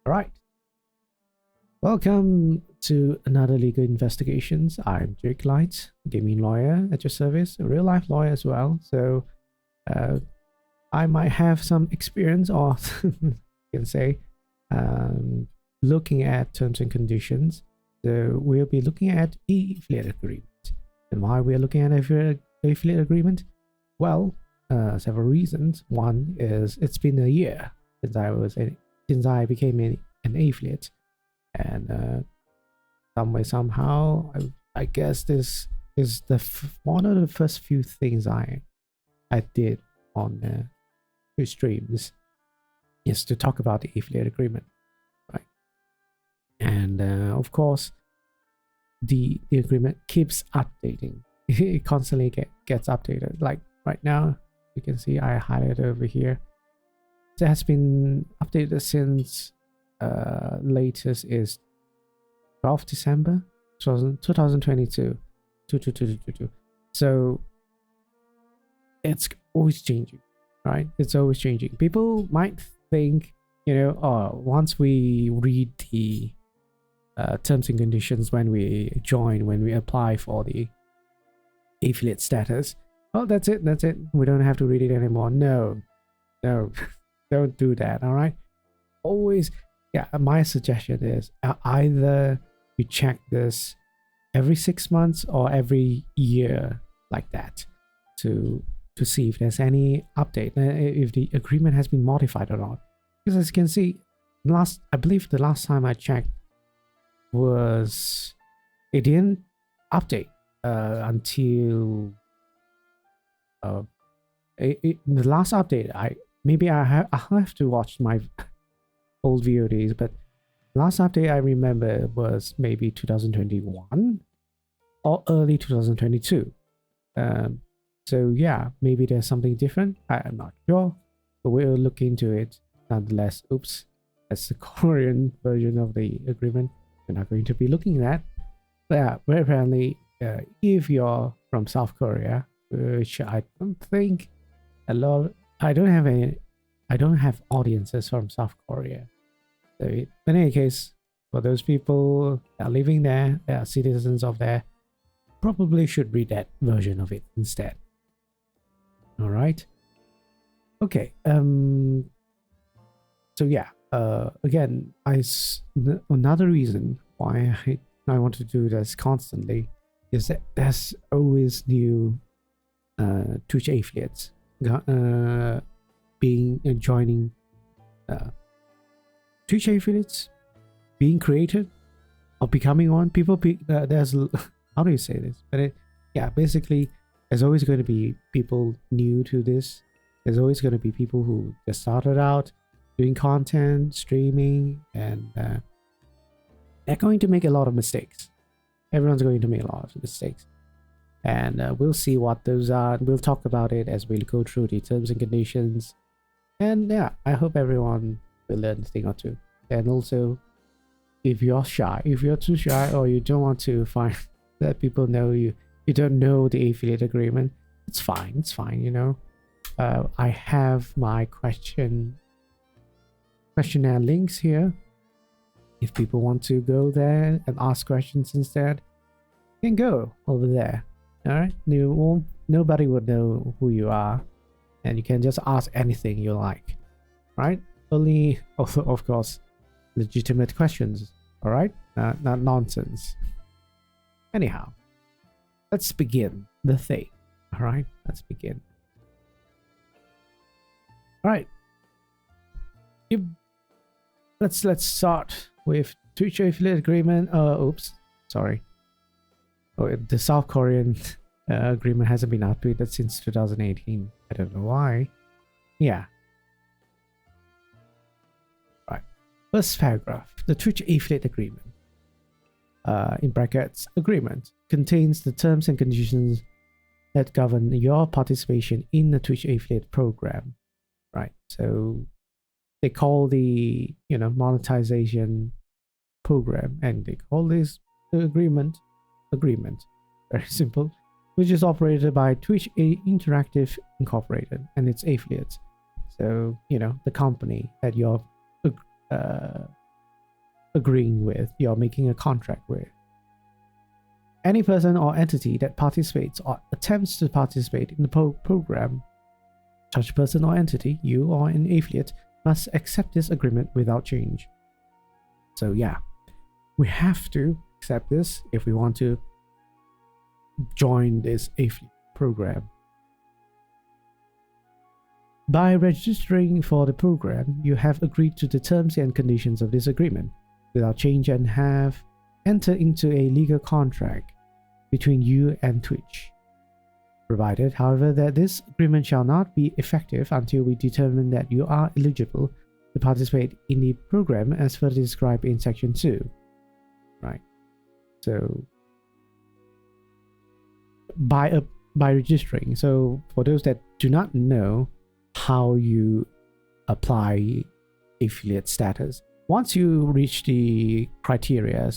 All right. Welcome to another legal investigations. I'm Jake Light, gaming lawyer at your service, a real life lawyer as well. So I might have some experience, or you can say, looking at terms and conditions. So we'll be looking at affiliate agreement. And why we're looking at affiliate agreement? Well, several reasons. One is it's been a year since I became an affiliate, and some way somehow I guess this is one of the first few things I did on two streams is to talk about the affiliate agreement, right? And of course the agreement keeps updating. It constantly gets updated. Like right now you can see I highlighted over here. It has been updated since latest is 12 December 2022. So it's always changing, right? It's always changing. People might think, oh, once we read the terms and conditions when we apply for the affiliate status, oh, that's it, we don't have to read it anymore. No don't do that. All right, always, yeah, my suggestion is either you check this every 6 months or every year, like that, to see if there's any update, if the agreement has been modified or not. Because as you can see, I believe the last time I checked was it didn't update until the last update. I'll have to watch my old VODs, but last update I remember was maybe 2021 or early 2022. So yeah, maybe there's something different. I'm not sure, but we'll look into it nonetheless. Oops, that's the Korean version of the agreement. We're not going to be looking at. But yeah, but apparently, if you're from South Korea, which I don't think a lot. I don't have audiences from South Korea. So in any case, for those people that are living there, that are citizens of there, probably should read that version of it instead. All right. Okay. So yeah. Again, another reason why I want to do this constantly is that there's always new Twitch affiliates joining Twitch affiliates, being created or becoming one. There's how do you say this? But yeah, basically, there's always going to be people new to this. There's always going to be people who just started out doing content, streaming, and they're going to make a lot of mistakes. Everyone's going to make a lot of mistakes. And we'll see what those are. We'll talk about it as we go through the terms and conditions. And yeah, I hope everyone will learn a thing or two. And also, if you're too shy, or you don't want to let people know you don't know the affiliate agreement, it's fine, I have my questionnaire links here. If people want to go there and ask questions instead, you can go over there. All right, nobody would know who you are, and you can just ask anything you like, right? Only, also, of course, legitimate questions. All right, not nonsense. Anyhow, let's begin the thing. All right, let's begin. All right. Let's start with Twitch affiliate agreement. Oops, sorry. Oh, the South Korean agreement hasn't been updated since 2018. I don't know why. Yeah. Right. First paragraph. The Twitch affiliate agreement, in brackets, agreement, contains the terms and conditions that govern your participation in the Twitch affiliate program. Right. So they call the monetization program, and they call this the agreement. Very simple. Which is operated by Twitch Interactive Incorporated and its affiliates. So the company that you're agreeing with, you're making a contract with. Any person or entity that participates or attempts to participate in the program, such person or entity, you or an affiliate, must accept this agreement without change. So yeah, we have to accept this if we want to join this affiliate program. By registering for the program, you have agreed to the terms and conditions of this agreement without change and have entered into a legal contract between you and Twitch. Provided, however, that this agreement shall not be effective until we determine that you are eligible to participate in the program as further described in Section 2. Right. So, by registering, so for those that do not know how you apply affiliate status, once you reach the criteria,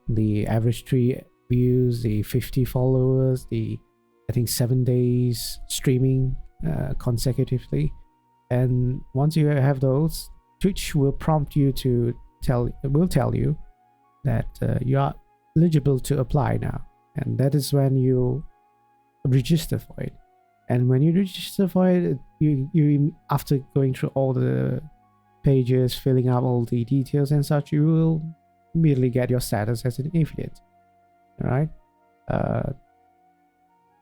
the average 3 views, the 50 followers, the I think 7 days streaming consecutively, and once you have those, Twitch will prompt you to tell you that you are eligible to apply now, and that is when you register for it. And when you register for it, you after going through all the pages, filling out all the details and such, you will immediately get your status as an affiliate. All right.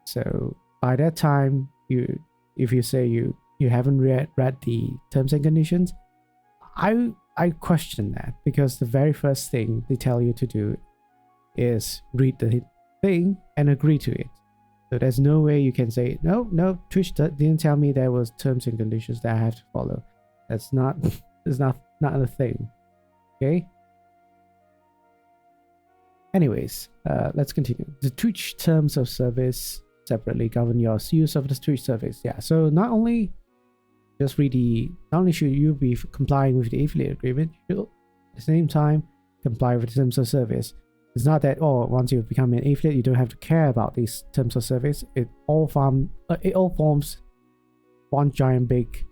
So by that time, if you say you haven't read the terms and conditions, I question that, because the very first thing they tell you to do is read the thing and agree to it. So there's no way you can say no, Twitch didn't tell me there was terms and conditions that I have to follow. That's not a thing. Okay. Anyways, let's continue. The Twitch terms of service separately govern your use of the Twitch service. Yeah, so not only should you be complying with the affiliate agreement, you should at the same time comply with the terms of service. It's not that once you've become an affiliate, you don't have to care about these terms of service. It all forms one giant big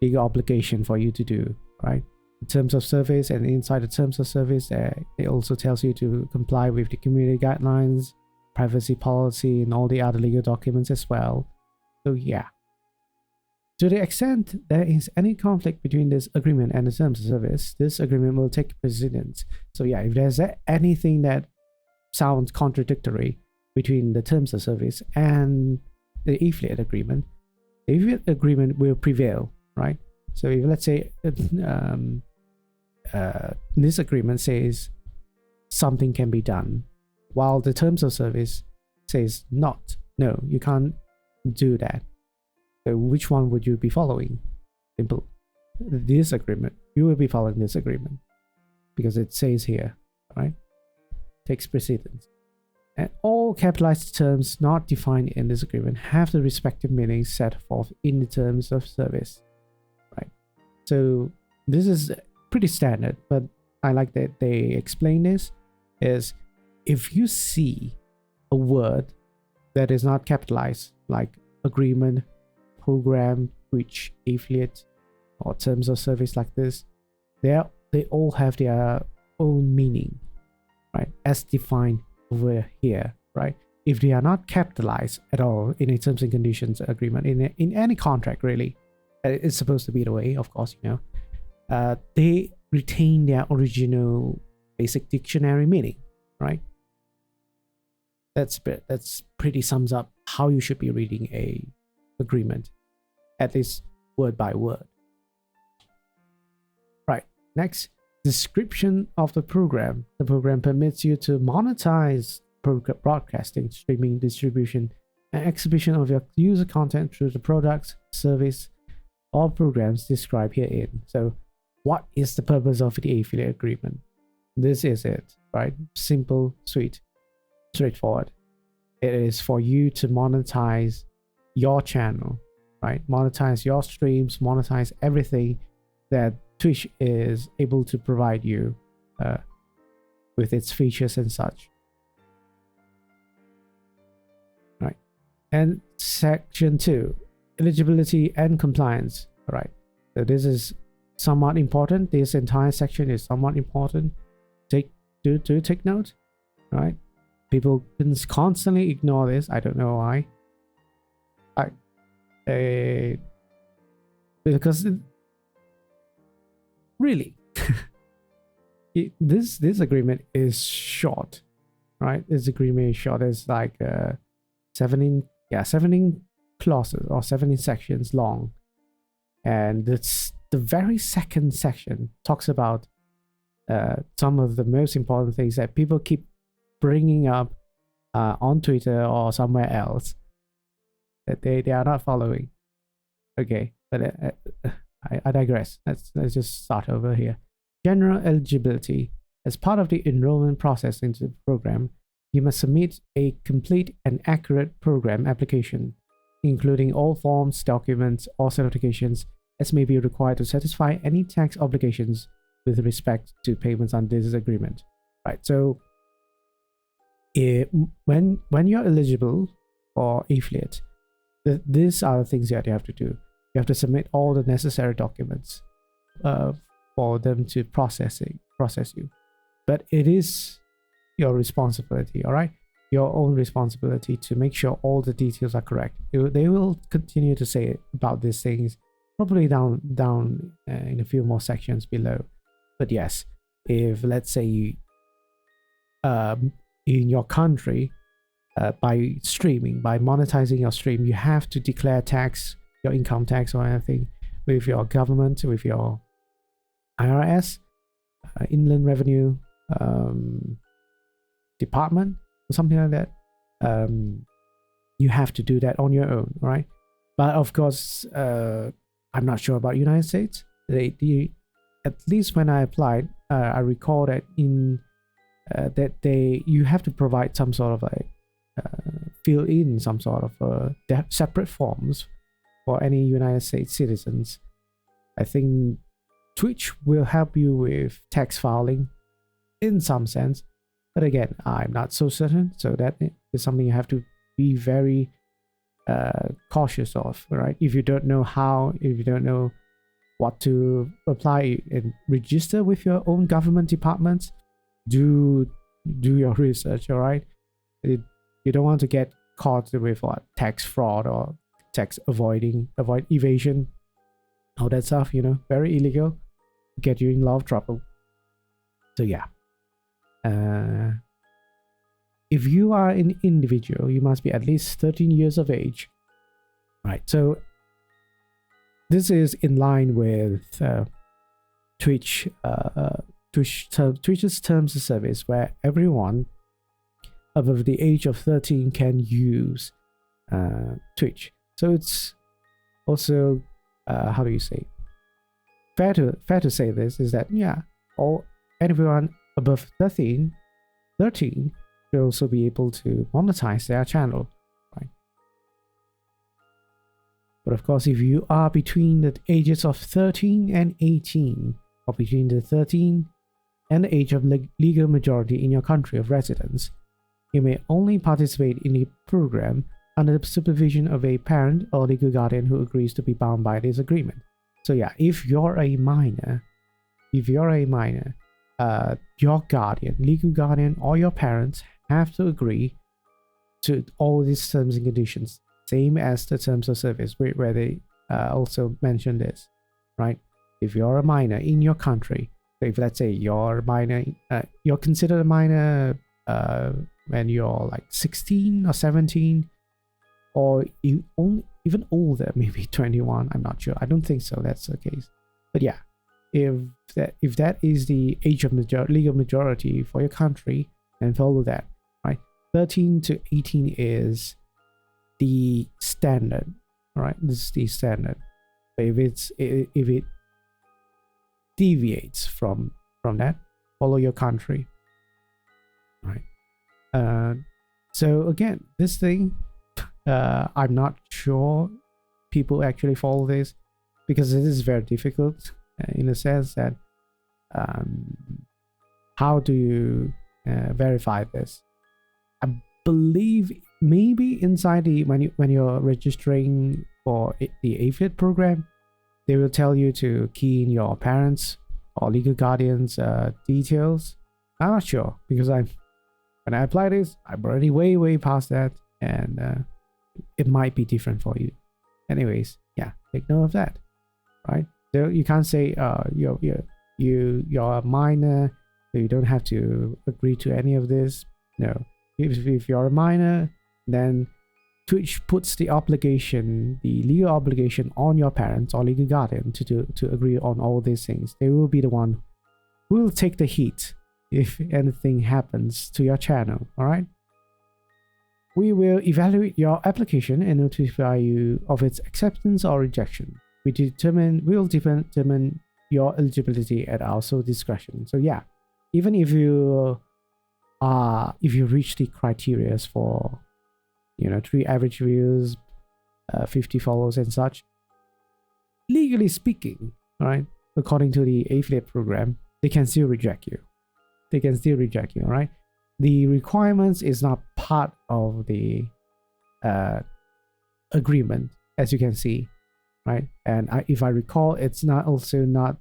legal obligation for you to do, right? The terms of service, and inside the terms of service, it also tells you to comply with the community guidelines, privacy policy, and all the other legal documents as well. So yeah. To the extent there is any conflict between this agreement and the terms of service, this agreement will take precedence. So yeah, if there's anything that sounds contradictory between the terms of service and the affiliate agreement, the affiliate agreement will prevail, right? So if let's say this agreement says something can be done, while the terms of service says no, you can't do that. So which one would you be following? Simple. This agreement. You will be following this agreement because it says here, right? Takes precedence. And all capitalized terms not defined in this agreement have the respective meanings set forth in the terms of service, right? So this is pretty standard, but I like that they explain this. Is if you see a word that is not capitalized, like agreement, program, Twitch, affiliate, or terms of service like this, they all have their own meaning, right? As defined over here, right? If they are not capitalized at all in a terms and conditions agreement, in any contract really, it's supposed to be the way, of course, they retain their original basic dictionary meaning, right? That's pretty sums up how you should be reading a agreement, at least word by word. Right, next, description of the program. The program permits you to monetize broadcasting, streaming, distribution, and exhibition of your user content through the products, service, or programs described herein. So what is the purpose of the affiliate agreement? This is it, right? Simple, sweet, straightforward. It is for you to monetize your channel, right? Monetize your streams, monetize everything that Twitch is able to provide you with its features and such. Right. And section 2, eligibility and compliance. All right. So this is somewhat important. This entire section is somewhat important. Take do take note, right? People can constantly ignore this. I don't know why. Because really, this agreement is short, right? This agreement is short. It's like 17 clauses or 17 sections long, and it's the very second section talks about some of the most important things that people keep bringing up on Twitter or somewhere else that they are not following. Okay, but I digress. Let's just start over here. General eligibility. As part of the enrollment process into the program, you must submit a complete and accurate program application, including all forms, documents, or certifications as may be required to satisfy any tax obligations with respect to payments under this agreement. Right. So, when you're eligible for affiliate, these are the things that you have to do. You have to submit all the necessary documents for them to process you. But it is your responsibility, all right? Your own responsibility to make sure all the details are correct. They will continue to say about these things probably down in a few more sections below. But yes, if let's say in your country, by monetizing your stream, you have to declare tax, your income tax or anything with your government, with your IRS, Inland Revenue Department or something like that. You have to do that on your own, right? But of course, I'm not sure about United States. At least when I applied, I recall that you have to provide some sort of like fill in some sort of separate forms for any United States citizens. I think Twitch will help you with tax filing in some sense, but again, I'm not so certain. So that is something you have to be very cautious of, right? If you don't know what to apply and register with your own government departments, do your research, all right? You don't want to get caught with tax fraud or tax evasion, all that stuff, very illegal, get you in a lot of trouble. So yeah, if you are an individual, you must be at least 13 years of age, right? So this is in line with Twitch's terms of service, where everyone above the age of 13 can use Twitch. So it's also how do you say, fair to say this is that everyone above 13 will also be able to monetize their channel, right? But of course, if you are between the ages of 13 and 18, or between the 13 and the age of legal majority in your country of residence, you may only participate in the program under the supervision of a parent or legal guardian who agrees to be bound by this agreement. So yeah, if you're a minor, your guardian, legal guardian, or your parents have to agree to all these terms and conditions, same as the terms of service where they also mention this, right? If you're a minor in your country, so if let's say you're a minor, you're considered a minor when you're like 16 or 17, or even older, maybe 21. I'm not sure. I don't think so. That's the case. But yeah, if that is the age of legal majority for your country, then follow that, right? 13 to 18 is the standard, right? This is the standard. But if it deviates from that, follow your country, right? So again, this thing, I'm not sure people actually follow this, because it is very difficult in the sense that how do you verify this? I believe maybe inside when you're registering for the affiliate program, they will tell you to key in your parents or legal guardians details, I'm not sure because when I apply this, I'm already way past that, and it might be different for you. Anyways, yeah, take note of that, right? So you can't say you're a minor, so you don't have to agree to any of this. No, if you're a minor, then Twitch puts the obligation, the legal obligation, on your parents or legal guardian to agree on all these things. They will be the one who will take the heat if anything happens to your channel. All right. We will evaluate your application and notify you of its acceptance or rejection. We will determine your eligibility at our sole discretion. So yeah, even if you reach the criteria for 3 average views, 50 follows and such, legally speaking, all right, according to the affiliate program, they can still reject you. All right. The requirements is not part of the agreement, as you can see, right? And if I recall, it's not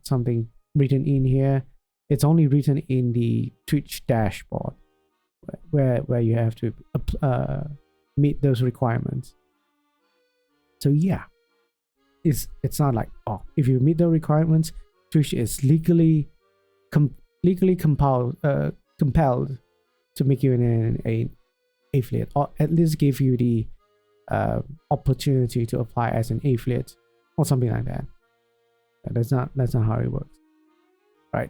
something written in here. It's only written in the Twitch dashboard, where you have to meet those requirements. So yeah, it's not like, oh, if you meet the requirements, Twitch is legally compelled to make you an affiliate, or at least give you the opportunity to apply as an affiliate or something like that. That's not how it works, right?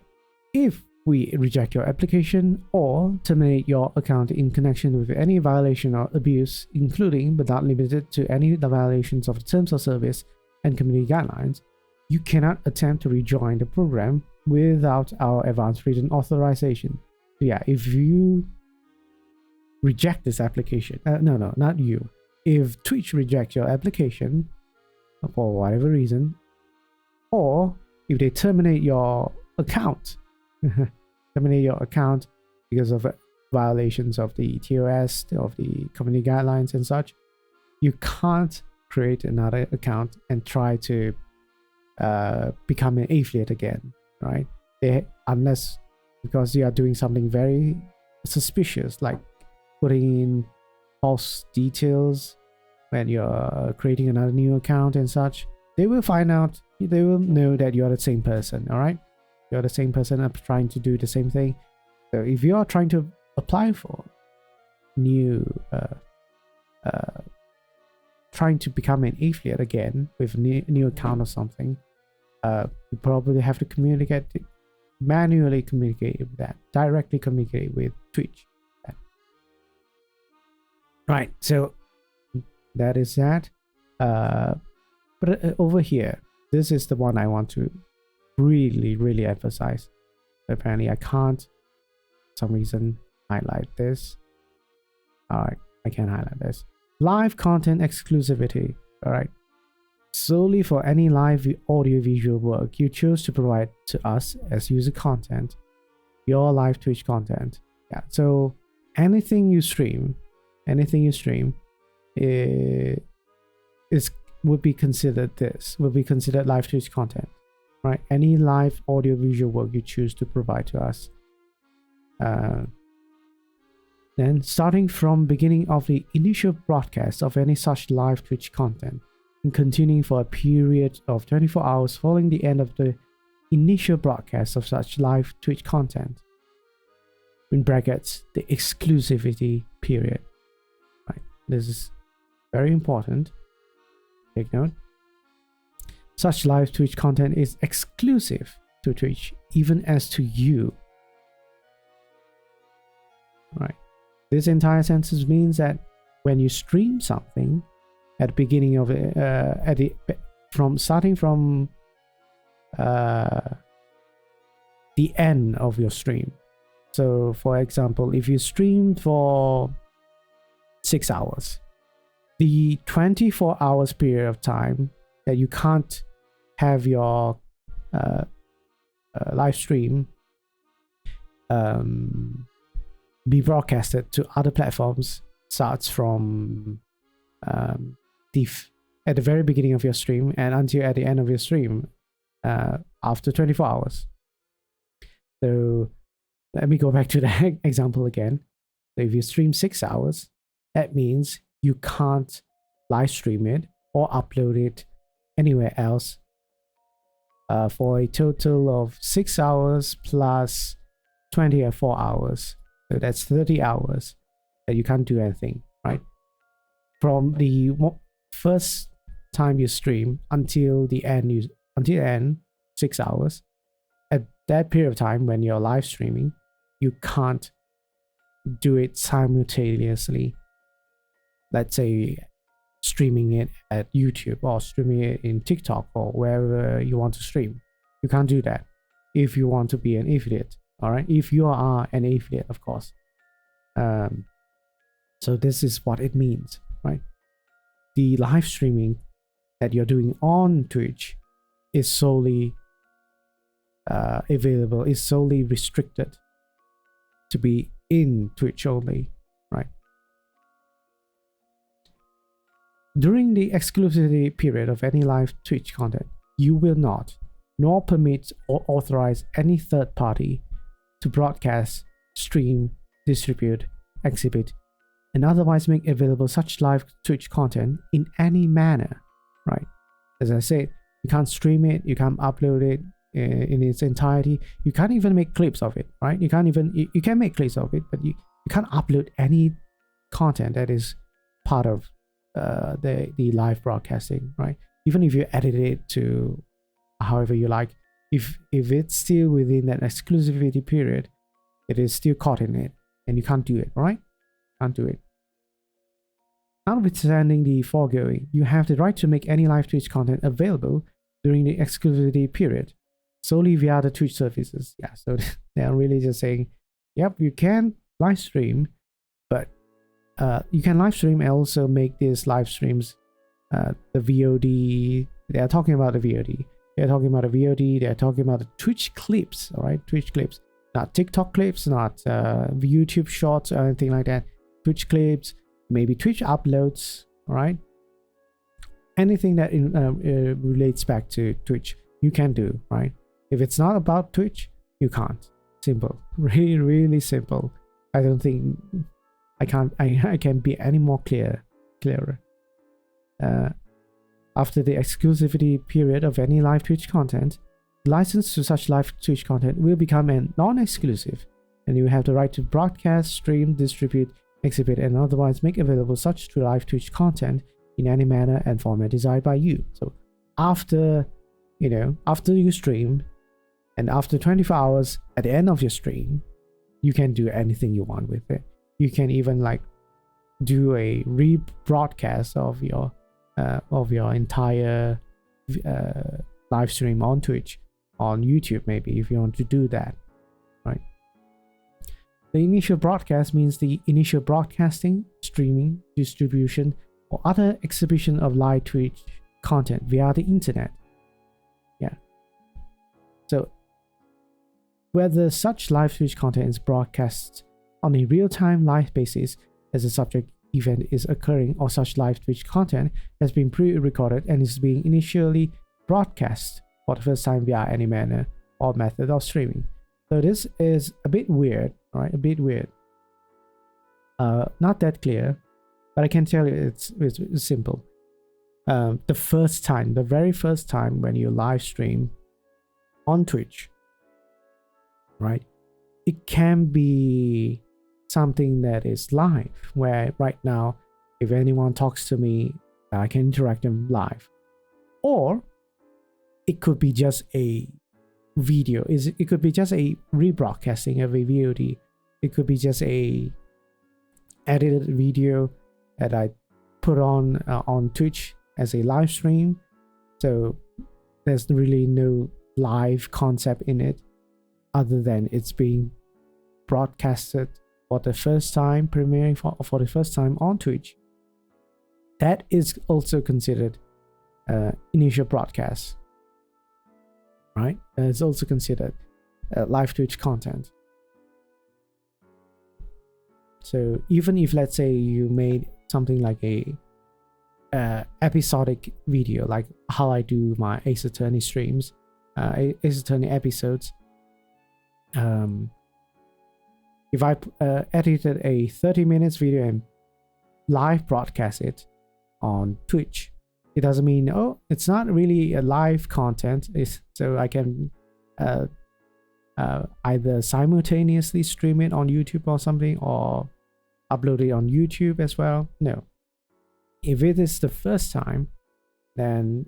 If we reject your application or terminate your account in connection with any violation or abuse, including but not limited to any of the violations of the terms of service and community guidelines, you cannot attempt to rejoin the program without our advance written authorization. So yeah, if you reject this application, no, not you. If Twitch rejects your application for whatever reason, or if they terminate your account, because of violations of the TOS, of the community guidelines and such, you can't create another account and try to become an affiliate again, right? Unless because you are doing something very suspicious, like putting in false details when you're creating another new account and such. They will find out, they will know that you're the same person. All right, you're the same person trying to do the same thing. So if you are trying to apply for new trying to become an affiliate again with a new account or something, you probably have to manually communicate with that, directly communicate with Twitch. Right, so that is that. But over here, this is the one I want to really emphasize. Apparently I can't, for some reason, highlight this. All right, I can highlight this. Live content exclusivity. All right, solely for any live audio-visual work you choose to provide to us as user content, your live Twitch content. Yeah, so anything you stream would be considered live Twitch content, right? Any live audio-visual work you choose to provide to us. Then, starting from beginning of the initial broadcast of any such live Twitch content, and continuing for a period of 24 hours following the end of the initial broadcast of such live Twitch content, in brackets, the exclusivity period. Right, this is very important. Take note. Such live Twitch content is exclusive to Twitch, even as to you. Right. This entire sentence means that when you stream something at the beginning of it, starting from the end of your stream. So, for example, if you streamed for 6 hours, the 24 hours period of time that you can't have your live stream be broadcasted to other platforms starts from at the very beginning of your stream and until at the end of your stream after 24 hours. So Let me go back to the example again. So if you stream 6 hours, that means you can't live stream it or upload it anywhere else for a total of 6 hours plus 24 hours. So that's 30 hours that you can't do anything, right? From the first time you stream until the end, 6 hours. At that period of time when you're live streaming, you can't do it simultaneously. Let's say streaming it at YouTube or streaming it in TikTok or wherever you want to stream. You can't do that if you want to be an affiliate. All right, if you are an affiliate, of course. So this is what it means, right? The live streaming that you're doing on Twitch is solely available, is solely restricted to be in Twitch only, right? During the exclusivity period of any live Twitch content, you will not, nor permit or authorize any third party to broadcast, stream, distribute, exhibit, and otherwise make available such live Twitch content in any manner, right? As I said, you can't stream it, you can't upload it in its entirety, you can't even make clips of it, right? You can make clips of it, but you can't upload any content that is part of the live broadcasting, right? Even if you edit it to however you like, if it's still within that exclusivity period, it is still caught in it, and you can't do it, right? Can't do it. Notwithstanding the foregoing, you have the right to make any live Twitch content available during the exclusivity period solely via the Twitch services. Yeah, so they're really just saying, yep, you can live stream, but you can live stream and also make these live streams the VOD. They're talking about the VOD. They're talking about the VOD. They're talking about the Twitch clips, all right? Twitch clips, not TikTok clips, not YouTube shorts or anything like that. Twitch clips, maybe Twitch uploads, all right? Anything that relates back to Twitch, you can do, right? If it's not about Twitch, you can't. Simple. Really, really simple. I don't think I can be any more clearer. After the exclusivity period of any live Twitch content, the license to such live Twitch content will become a non-exclusive, and you have the right to broadcast, stream, distribute, exhibit, and otherwise make available such live Twitch content in any manner and format desired by you. So after you stream, and after 24 hours at the end of your stream, you can do anything you want with it. You can even like do a rebroadcast of your entire live stream on Twitch, on YouTube, maybe, if you want to do that, right? The initial broadcast means the initial broadcasting, streaming, distribution, or other exhibition of live Twitch content via the internet. Yeah. So whether such live Twitch content is broadcast on a real-time live basis as a subject event is occurring, or such live Twitch content has been pre-recorded and is being initially broadcast for the first time via any manner or method of streaming. So this is a bit weird, right? A bit weird. Not that clear, but I can tell you it's simple. The very first time when you live stream on Twitch, right? It can be something that is live, where right now, if anyone talks to me, I can interact them live. Or it could be just a video. It could be just a rebroadcasting of a VOD. It could be just a edited video that I put on Twitch as a live stream. So there's really no live concept in it, other than it's being broadcasted for the first time, premiering for the first time on Twitch. That is also considered initial broadcast, right? It's also considered live Twitch content. So even if, let's say, you made something like a episodic video, like how I do my Ace Attorney streams, Ace Attorney episodes, if I edited a 30 minutes video and live broadcast it on Twitch, it doesn't mean, oh, it's not really a live content. So I can either simultaneously stream it on YouTube or something, or upload it on YouTube as well. No, if it is the first time, then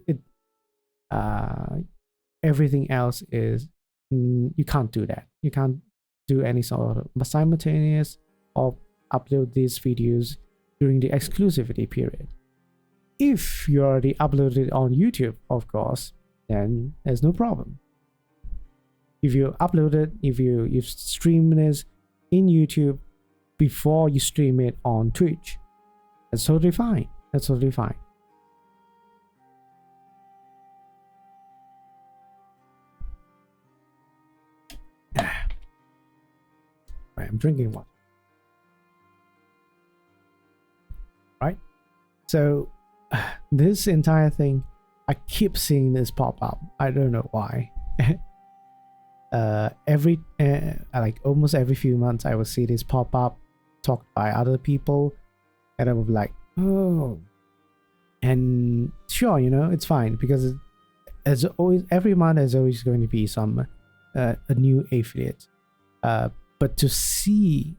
everything else is, you can't do that. You can't do any sort of simultaneous or upload these videos during the exclusivity period. If you already uploaded it on YouTube, of course, then there's no problem. If you upload it, if you stream this in YouTube before you stream it on Twitch, that's totally fine. That's totally fine. Right, I'm drinking water. Right? So this entire thing, I keep seeing this pop up. I don't know why. Like almost every few months I will see this pop up, talked by other people, and I will be like, oh. And sure, you know, it's fine, because as always, every month there's always going to be some a new affiliate. But to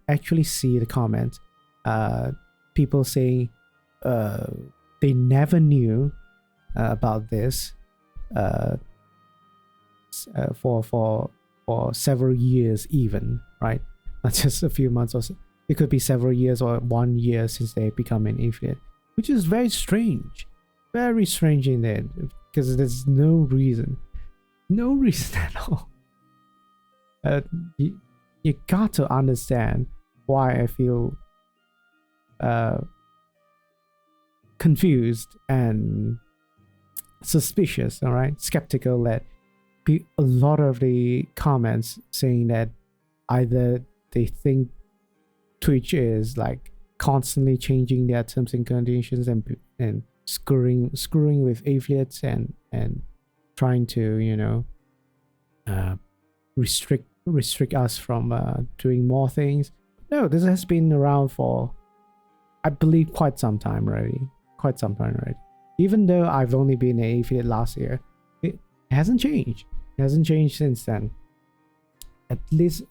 actually see the comment, people saying they never knew about this for several years, even, right? Not just a few months, or so. It could be several years or 1 year since they become an affiliate, which is very strange in there, because there's no reason at all. You got to understand why I feel confused and suspicious, all right, skeptical, that a lot of the comments saying that either they think Twitch is like constantly changing their terms and conditions and screwing with affiliates and trying to, you know, restrict us from doing more things. No, this has been around for, I believe, quite some time already. Even though I've only been an affiliate last year, it hasn't changed. It hasn't changed since then. At least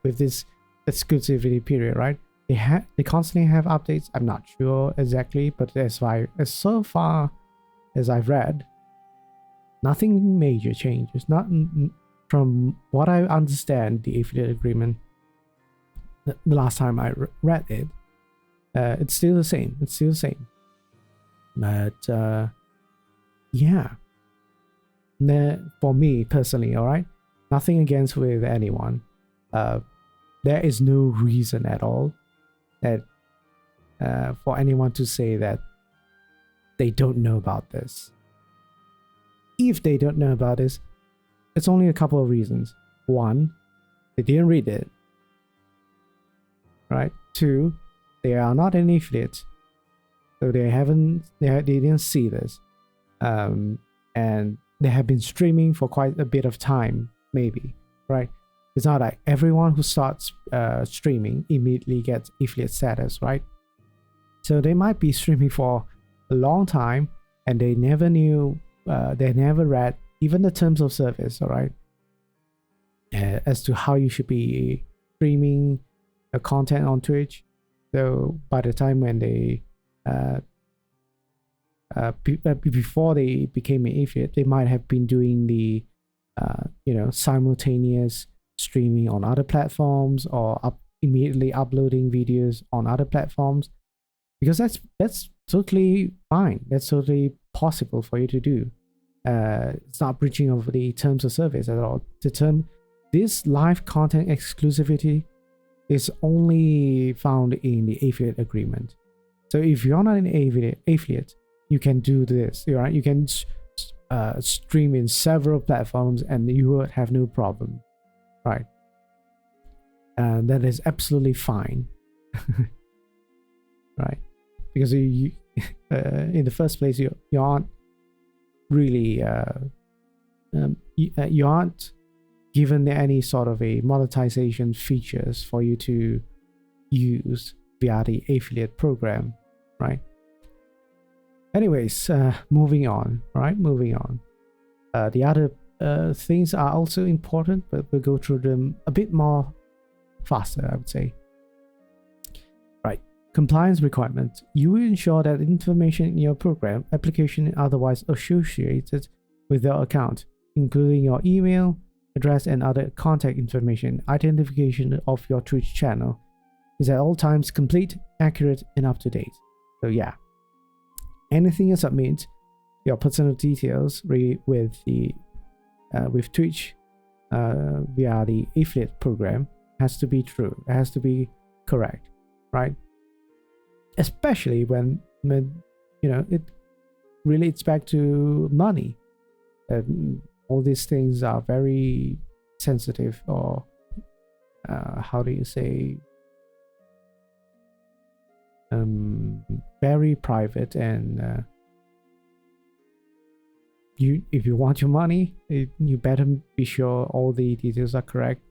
with this exclusivity period, right? They constantly have updates. I'm not sure exactly, but so far as I've read, nothing major changes. Not from what I understand, the affiliate agreement, the last time I read it, it's still the same. But yeah, for me personally, all right, nothing against with anyone. There is no reason at all that for anyone to say that they don't know about this. If they don't know about this, it's only a couple of reasons. One, they didn't read it, right? Two, they are not an affiliate, so they didn't see this, and they have been streaming for quite a bit of time, maybe, right? It's not like everyone who starts streaming immediately gets affiliate status, right? So they might be streaming for a long time, and they never knew, they never read even the terms of service, all right, as to how you should be streaming content on Twitch. So by the time when they before they became an affiliate, they might have been doing the you know, simultaneous streaming on other platforms, or immediately uploading videos on other platforms, because that's totally fine. That's totally possible for you to do. It's not breaching of the terms of service at all. This live content exclusivity is only found in the affiliate agreement. So if you're not an affiliate, you can do this, right? You can stream in several platforms and you would have no problem, right? And that is absolutely fine. Right? Because you in the first place, you aren't really you aren't given any sort of a monetization features for you to use via the affiliate program, right? Anyways, moving on, right? Moving on. The other things are also important, but we'll go through them a bit more faster, I would say. Right. Compliance requirements. You will ensure that information in your program, application, and otherwise associated with your account, including your email address and other contact information, identification of your Twitch channel, is at all times complete, accurate, and up to date. So yeah, anything you submit, your personal details with Twitch via the affiliate program has to be true. It has to be correct, right? Especially when it relates back to money. All these things are very sensitive, or how do you say, very private, and if you want your money, you better be sure all the details are correct,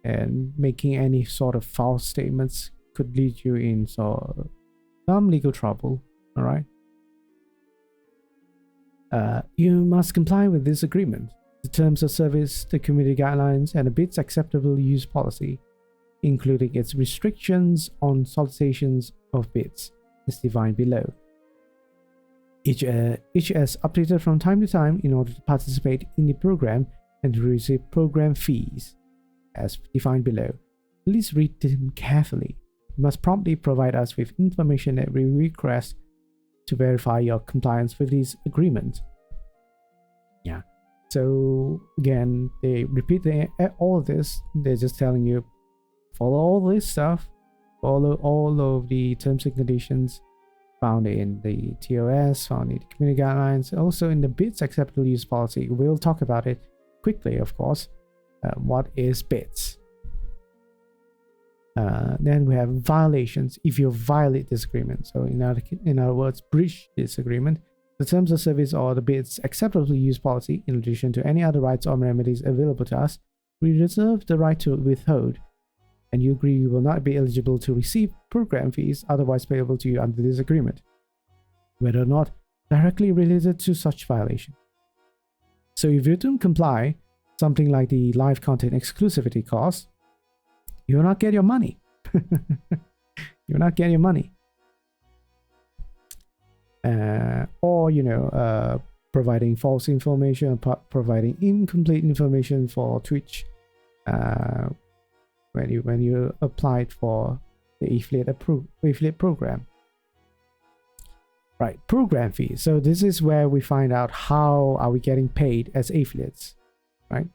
and making any sort of false statements could lead you in some legal trouble. All right. You must comply with this agreement, the terms of service, the community guidelines, and the BITS acceptable use policy, including its restrictions on solicitations of BITS, as defined below. Each is updated from time to time in order to participate in the program and to receive program fees, as defined below. Please read them carefully. You must promptly provide us with information that we request to verify your compliance with these agreements. Yeah. So again, they repeat all of this. They're just telling you, follow all this stuff, follow all of the terms and conditions found in the TOS, found in the community guidelines, also in the BITS acceptable use policy. We'll talk about it quickly, of course. What is BITS? Then we have violations if you violate this agreement. So in other words, breach this agreement. The terms of service or the BITS acceptable use policy, in addition to any other rights or remedies available to us, we reserve the right to withhold, and you agree you will not be eligible to receive program fees otherwise payable to you under this agreement, whether or not directly related to such violation. So if you don't comply, something like the live content exclusivity clause, you will not get your money. You will not get your money. Or providing false information, providing incomplete information for Twitch when you applied for the affiliate program. Right, program fees. So this is where we find out how are we getting paid as affiliates, right?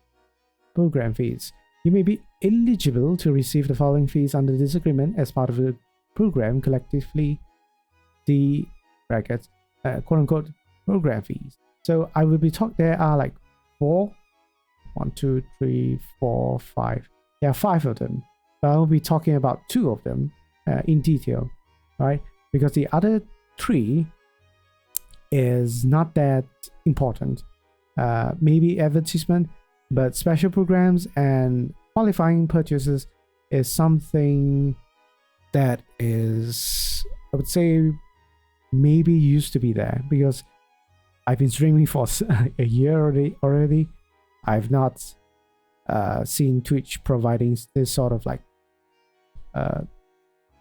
Program fees. You may be eligible to receive the following fees under this agreement as part of the program collectively, the brackets, quote unquote, program fees. So I will be there are like 5. Yeah, 5 of them. But I will be talking about 2 of them in detail, right? Because the other 3 is not that important. Maybe advertisement, but special programs and qualifying purchases is something that is, I would say, maybe used to be there, because I've been streaming for a year already. I've not seen Twitch providing this sort of like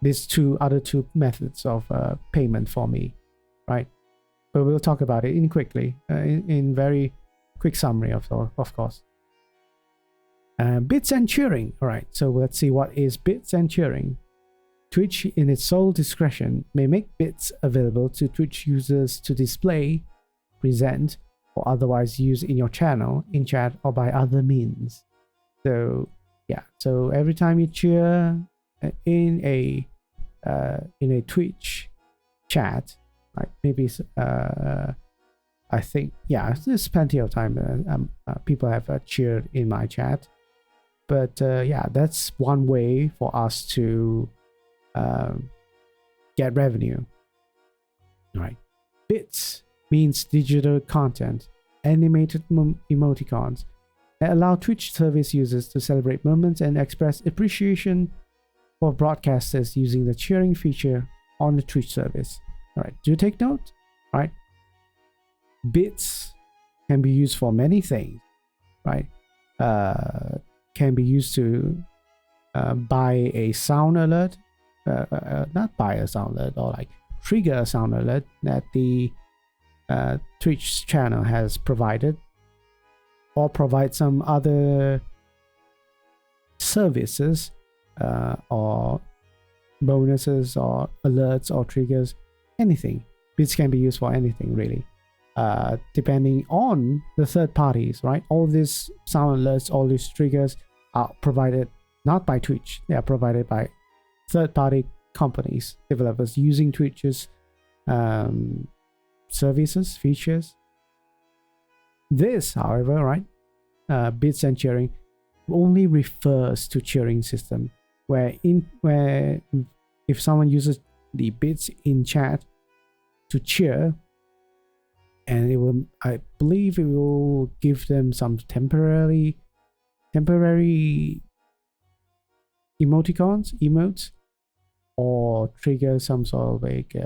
these other two methods of payment for me, right? But we'll talk about it in very quick summary of course. Bits and cheering. All right, so let's see what is bits and cheering. Twitch, in its sole discretion, may make bits available to Twitch users to display, present, or otherwise use in your channel, in chat, or by other means. So yeah, so every time you cheer in a Twitch chat, right? Maybe I think, yeah, there's plenty of time people have cheered in my chat, but yeah, that's one way for us to get revenue. Right. Bits means digital content, animated emoticons, that allow Twitch service users to celebrate moments and express appreciation for broadcasters using the cheering feature on the Twitch service. All right, do take note. Right, bits can be used for many things. Right, can be used to buy a sound alert, not buy a sound alert, or like trigger a sound alert that the Twitch channel has provided, or provide some other services or bonuses or alerts or triggers, anything. Bits can be used for anything really, depending on the third parties, right? All these sound alerts, all these triggers are provided not by Twitch. They are provided by third-party companies, developers using Twitch's services, features. This, however, right, bits and cheering only refers to cheering system, where if someone uses the bits in chat to cheer, and it will, I believe, it will give them some temporary emotes, or trigger some sort of like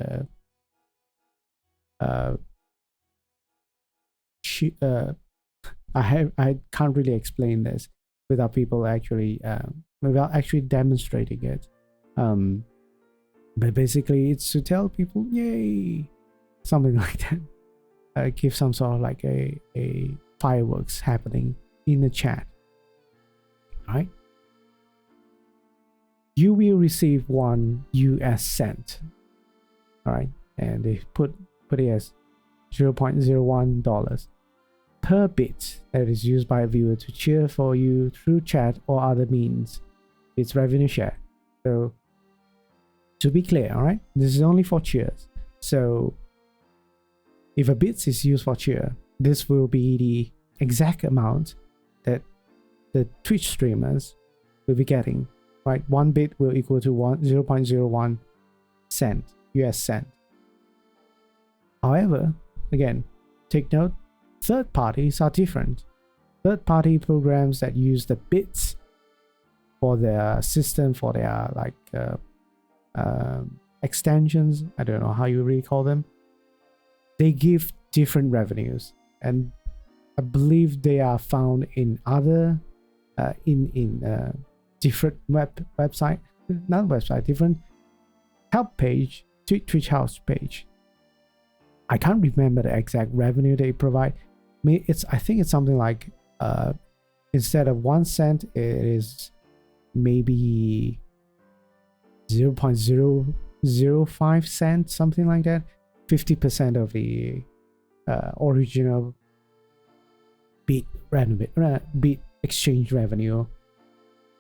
I can't really explain this without people actually demonstrating it. But basically it's to tell people, yay, something like that. Give some sort of like a fireworks happening in the chat, right? You will receive 1 US cent, all right, and they put it as $0.01 per bit that is used by a viewer to cheer for you through chat or other means. It's revenue share. So to be clear, all right, this is only for cheers. So if a bit is used for cheer, this will be the exact amount that the Twitch streamers will be getting. Right, 1 bit will equal to 0.01 cent, US cent. However, again, take note, third parties are different. Third party programs that use the bits for their system, for their like extensions, I don't know how you really call them, they give different revenues, and I believe they are found in other different different help page, Twitch house page. I can't remember the exact revenue they provide. I think it's something like instead of 1 cent, it is maybe 0.005 cents, something like that. 50% of the original bit exchange revenue,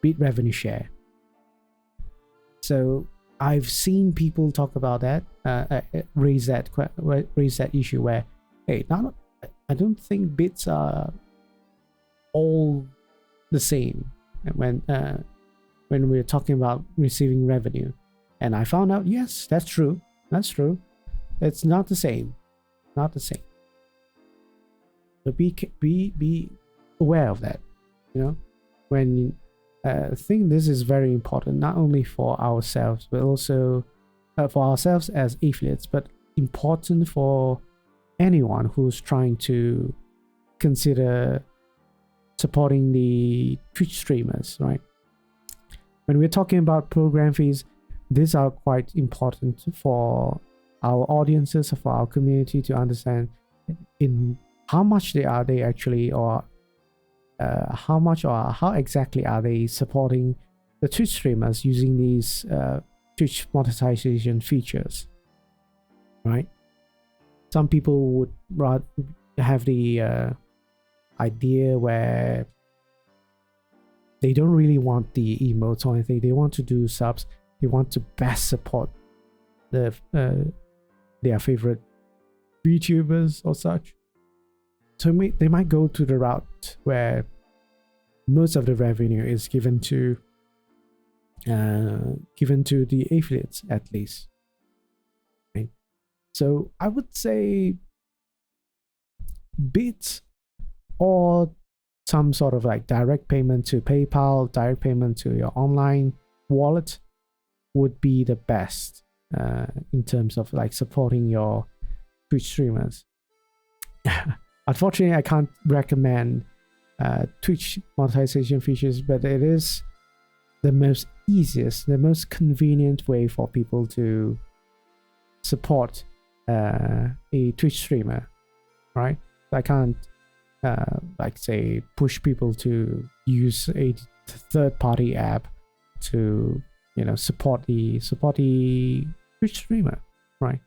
bit revenue share. So I've seen people talk about that, raise that issue where, hey, I don't think bits are all the same when we're talking about receiving revenue. And I found out, yes, that's true. It's not the same. So be aware of that. You know, when I think this is very important, not only for ourselves, but also for ourselves as affiliates, but important for anyone who's trying to consider supporting the Twitch streamers, right? When we're talking about program fees, these are quite important for our audiences, for our community to understand in how much they actually, or how much or how exactly are they supporting the Twitch streamers using these Twitch monetization features, right? Some people would rather have the idea where they don't really want the emotes or anything. They want to do subs. They want to best support their favorite VTubers or such. So they might go to the route where most of the revenue is given to the affiliates, at least. Right? So I would say bits or some sort of like direct payment to PayPal, direct payment to your online wallet would be the best in terms of like supporting your Twitch streamers. Unfortunately, I can't recommend Twitch monetization features, but it is the most easiest, the most convenient way for people to support a Twitch streamer, right? I can't like say push people to use a third-party app to support the Twitch streamer, right?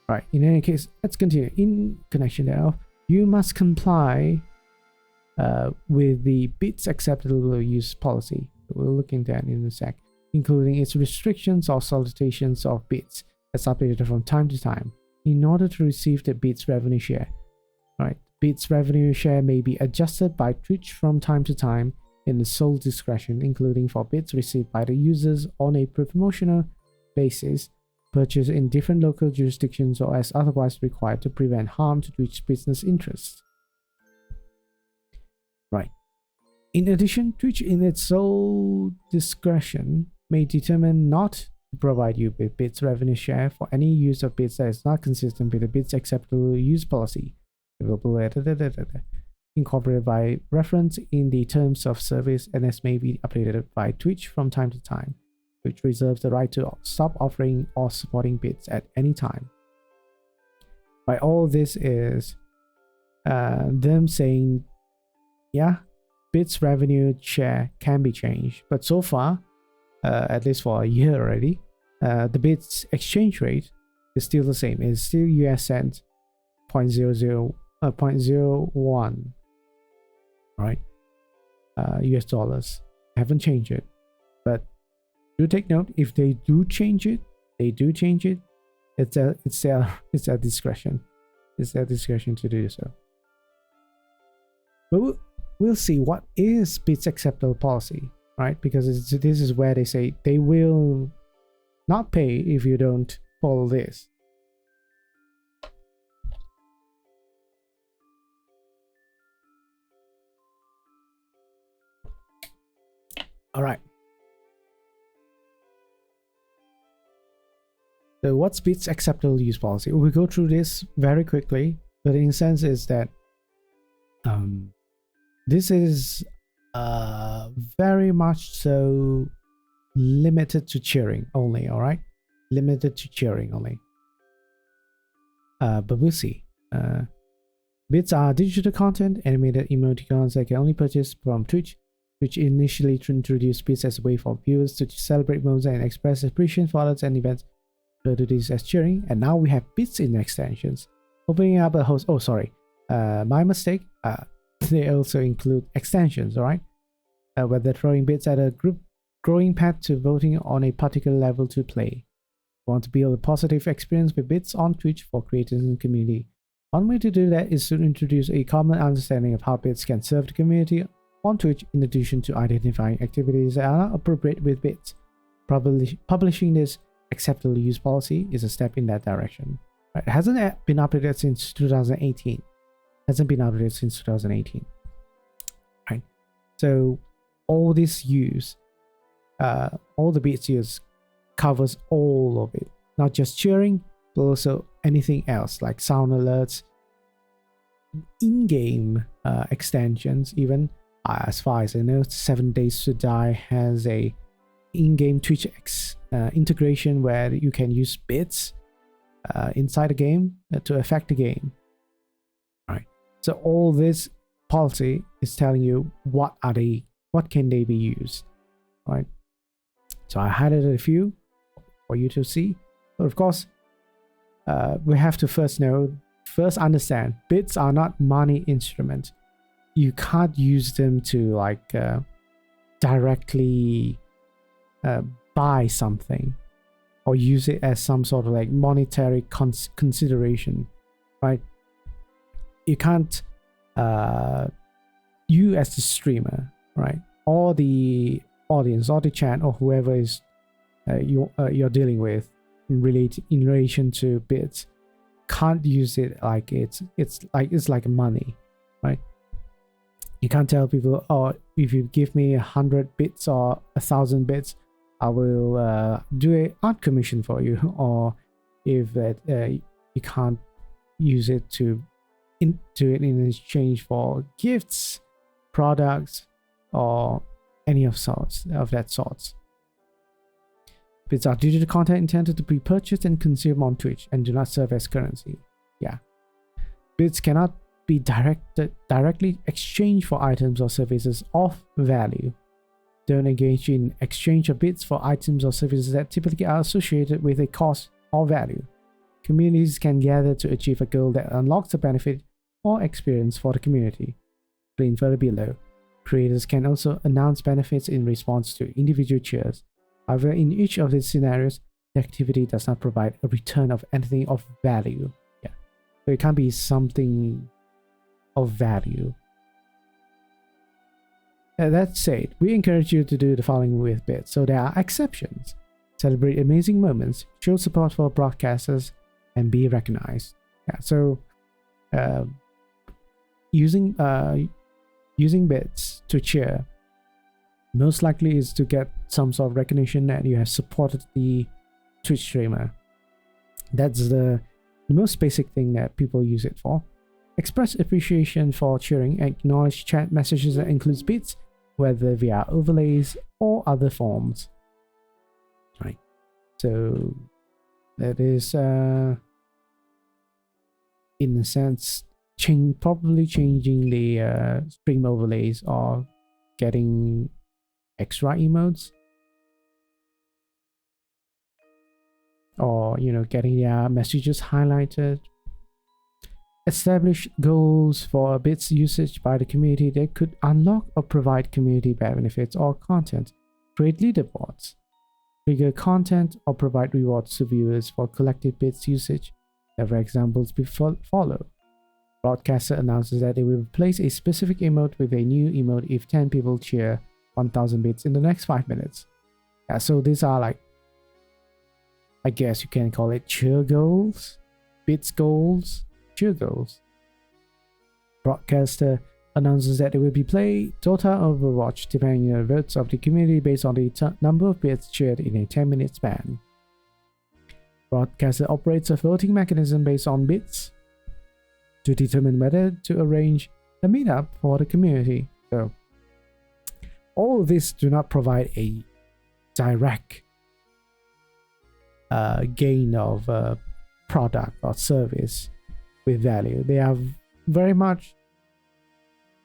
Right. In any case, let's continue. In connection thereof, you must comply with the Bits acceptable use policy. We'll look into that in a sec, including its restrictions or solicitations of bits that's updated from time to time in order to receive the Bits revenue share. Right. Bits revenue share may be adjusted by Twitch from time to time in the sole discretion, including for bits received by the users on a promotional basis, purchased in different local jurisdictions, or as otherwise required to prevent harm to Twitch business interests. Right. In addition, Twitch in its sole discretion may determine not to provide you with bits revenue share for any use of bits that is not consistent with the Bits acceptable use policy, incorporated by reference in the terms of service, and as may be updated by Twitch from time to time, which reserves the right to stop offering or supporting bits at any time. By all this is them saying, yeah, bits revenue share can be changed, but so far, at least for a year already, the bits exchange rate is still the same. It's still US cent 0.01, right? US dollars. Haven't changed it, but do take note, if they do change it, it's their discretion. It's their discretion to do so. But we'll see what is Bits acceptable policy, right? Because this is where they say they will not pay if you don't follow this. All right. So what's Bits acceptable use policy? We'll go through this very quickly, but in a sense is that this is very much so limited to cheering only, all right? Limited to cheering only. But we'll see. Bits are digital content, animated emoticons that can only purchase from Twitch, which initially introduced bits as a way for viewers to celebrate moments and express appreciation for others and events. So do this as cheering, and now we have bits in extensions, opening up a host. Oh, sorry, my mistake. They also include extensions, all right? Whether throwing bits at a group growing path to voting on a particular level to play. Want to build a positive experience with bits on Twitch for creators and community? One way to do that is to introduce a common understanding of how bits can serve the community on Twitch, in addition to identifying activities that are not appropriate with bits. Publishing this acceptable use policy is a step in that direction. It hasn't been updated since 2018. Right. So all this use, all the bits use covers all of it, not just cheering, but also anything else like sound alerts, in-game extensions. Even as far as I know, 7 Days to Die has a in-game Twitch integration where you can use bits inside the game to affect the game. Right. So all this policy is telling you what can they be used, right? So I highlighted a few for you to see, but of course, we have to first understand bits are not money instruments. You can't use them to like directly buy something or use it as some sort of like monetary consideration, right? You can't you as the streamer, right, or the audience or the chat or whoever is you're dealing with in relation to bits, can't use it like it's like money, right? You can't tell people, oh, if you give me 100 bits or 1,000 bits, I will do a art commission for you. Or if that you can't use it to do it in exchange for gifts, products, or any of that sorts. Bits are digital content intended to be purchased and consumed on Twitch and do not serve as currency. Yeah. Bits cannot be directly exchanged for items or services of value. Don't engage in exchange of bits for items or services that typically are associated with a cost or value. Communities can gather to achieve a goal that unlocks a benefit or experience for the community. Clean further below. Creators can also announce benefits in response to individual cheers. However, in each of these scenarios, the activity does not provide a return of anything of value. Yeah. So it can't be something of value. That said, we encourage you to do the following with bits. So there are exceptions. Celebrate amazing moments, show support for broadcasters, and be recognized. Yeah, so using bits to cheer most likely is to get some sort of recognition that you have supported the Twitch streamer. That's the most basic thing that people use it for. Express appreciation for cheering. Acknowledge chat messages that includes bits, whether via overlays or other forms. Right. So that is in a sense probably changing the stream overlays or getting extra emotes, or getting their messages highlighted. Establish goals for bits usage by the community that could unlock or provide community benefits or content. Create leaderboards. Trigger content or provide rewards to viewers for collective bits usage. Several examples follow. Broadcaster announces that they will replace a specific emote with a new emote if 10 people cheer 1,000 bits in the next 5 minutes. Yeah, so these are like, I guess you can call it cheer goals, bits goals, cheer goals. Broadcaster announces that there will be play Dota or Overwatch depending on the votes of the community based on the number of bits cheered in a 10-minute span. Broadcaster operates a voting mechanism based on bits to determine whether to arrange a meetup for the community. So all of this do not provide a direct gain of product or service with value. They are very much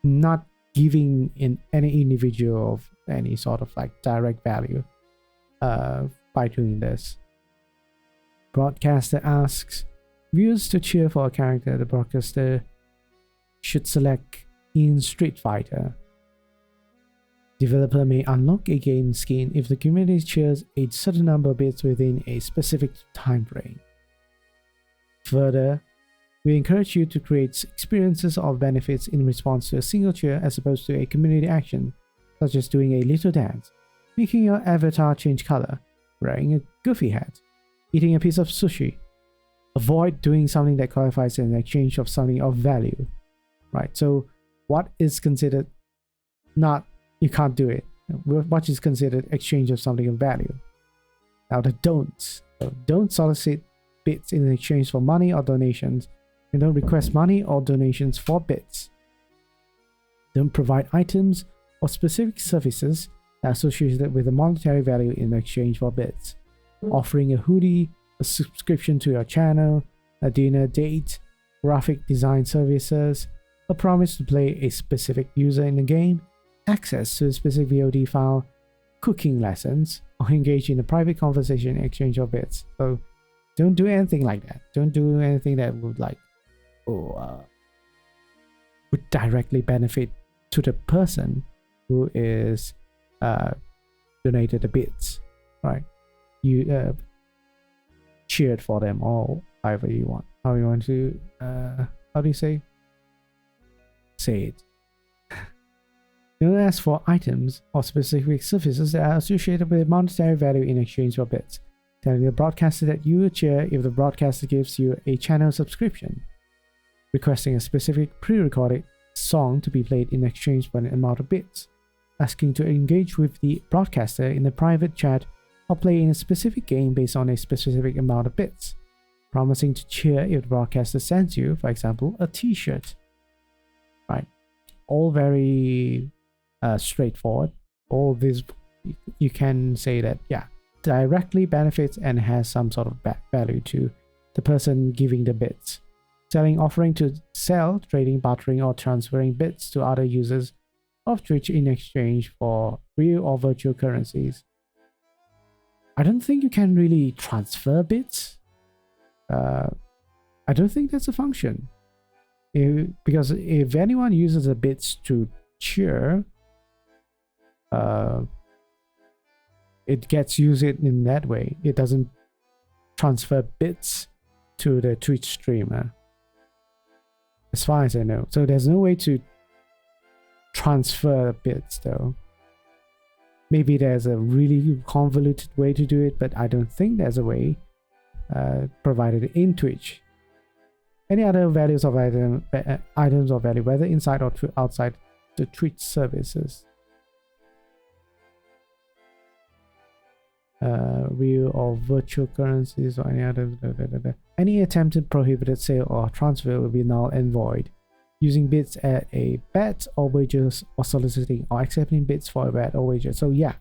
not giving in any individual of any sort of like direct value by doing this. Broadcaster asks viewers to cheer for a character. The broadcaster should select in Street Fighter. Developer may unlock a game skin if the community cheers a certain number of bits within a specific time frame. Further, we encourage you to create experiences or benefits in response to a single cheer as opposed to a community action, such as doing a little dance, making your avatar change color, wearing a goofy hat, eating a piece of sushi. Avoid doing something that qualifies in exchange of something of value. Right, so what is considered not, you can't do it. What is considered exchange of something of value? Now the don'ts. So don't solicit bits in exchange for money or donations, and don't request money or donations for bits. Don't provide items or specific services that are associated with a monetary value in exchange for bits. Offering a hoodie, a subscription to your channel, a dinner date, graphic design services, a promise to play a specific user in the game, access to a specific VOD file, cooking lessons, or engage in a private conversation in exchange of bits. So don't do anything like that. Don't do anything that would like, would directly benefit to the person who is donated the bits, right? You cheered for them, or however you want. How you want to how do you say it? Don't ask for items or specific services that are associated with monetary value in exchange for bits. Telling the broadcaster that you will cheer if the broadcaster gives you a channel subscription. Requesting a specific pre-recorded song to be played in exchange for an amount of bits, asking to engage with the broadcaster in a private chat or play in a specific game based on a specific amount of bits, promising to cheer if the broadcaster sends you, for example, a t-shirt. Right? All very straightforward. All this, you can say that, yeah, directly benefits and has some sort of value to the person giving the bits. Selling, offering to sell, trading, bartering, or transferring bits to other users of Twitch in exchange for real or virtual currencies. I don't think you can really transfer bits. I don't think that's a function. Because if anyone uses the bits to cheer, it gets used in that way. It doesn't transfer bits to the Twitch streamer, as far as I know. So there's no way to transfer bits though. Maybe there's a really convoluted way to do it, but I don't think there's a way provided in Twitch. Any other values of items of value, whether inside or outside the Twitch services. Real or virtual currencies or any other. Any attempted prohibited sale or transfer will be null and void. Using bits at a bet or wagers, or soliciting or accepting bits for a bet or wager. So yeah,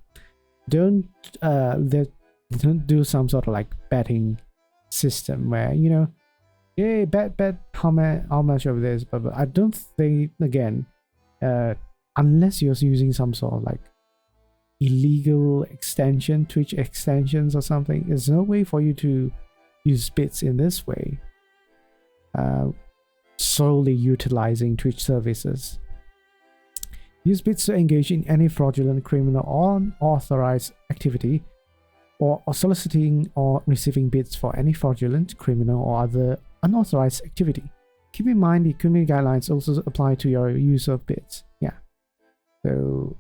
don't do some sort of like betting system where, you know, yeah, bet how much of this, but I don't think, again, unless you're using some sort of like illegal extension, Twitch extensions or something, there's no way for you to use bits in this way, solely utilizing Twitch services. Use bits to engage in any fraudulent, criminal, or unauthorized activity, or soliciting or receiving bits for any fraudulent, criminal, or other unauthorized activity. Keep in mind the community guidelines also apply to your use of bits. Yeah, so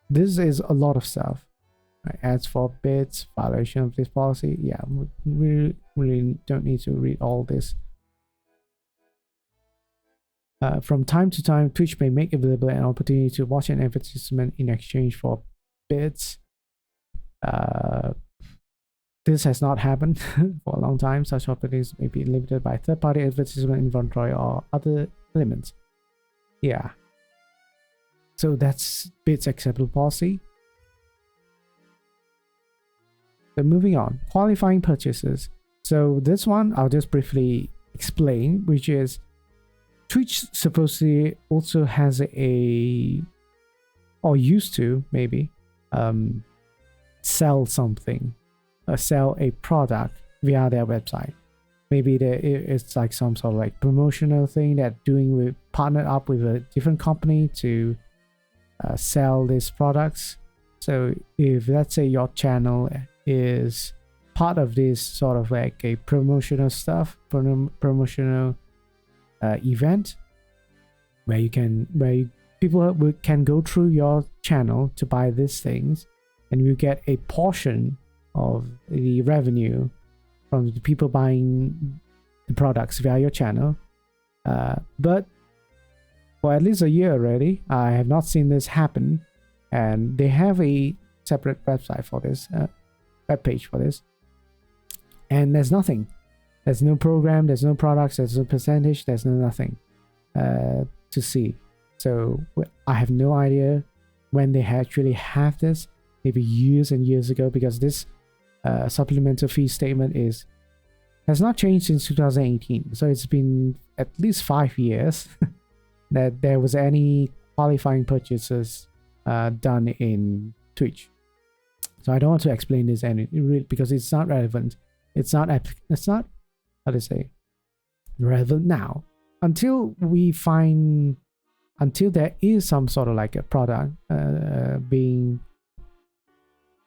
this is a lot of stuff. Right? As for bits, violation of this policy, yeah, we really don't need to read all this. From time to time, Twitch may make available an opportunity to watch an advertisement in exchange for bits. This has not happened for a long time. Such opportunities may be limited by third-party advertisement inventory or other elements. Yeah. So that's bits acceptable policy. So moving on, qualifying purchases. So this one I'll just briefly explain, which is Twitch supposedly also has a, or used to maybe, sell something, sell a product via their website. Maybe it's like some sort of like promotional thing that doing with, partnered up with a different company to sell these products. So if let's say your channel is part of this sort of like a promotional stuff, promotional event, where people can go through your channel to buy these things, and you get a portion of the revenue from the people buying the products via your channel. But for at least a year already, I have not seen this happen, and they have a separate website for this, web page for this, and there's nothing. There's no program, there's no products, there's no percentage, there's no nothing to see. So I have no idea when they actually have this, maybe years and years ago, because this supplemental fee statement has not changed since 2018. So it's been at least 5 years that there was any qualifying purchases done in Twitch. So I don't want to explain this because it's not relevant. It's not how to say, relevant now, until there is some sort of like a product being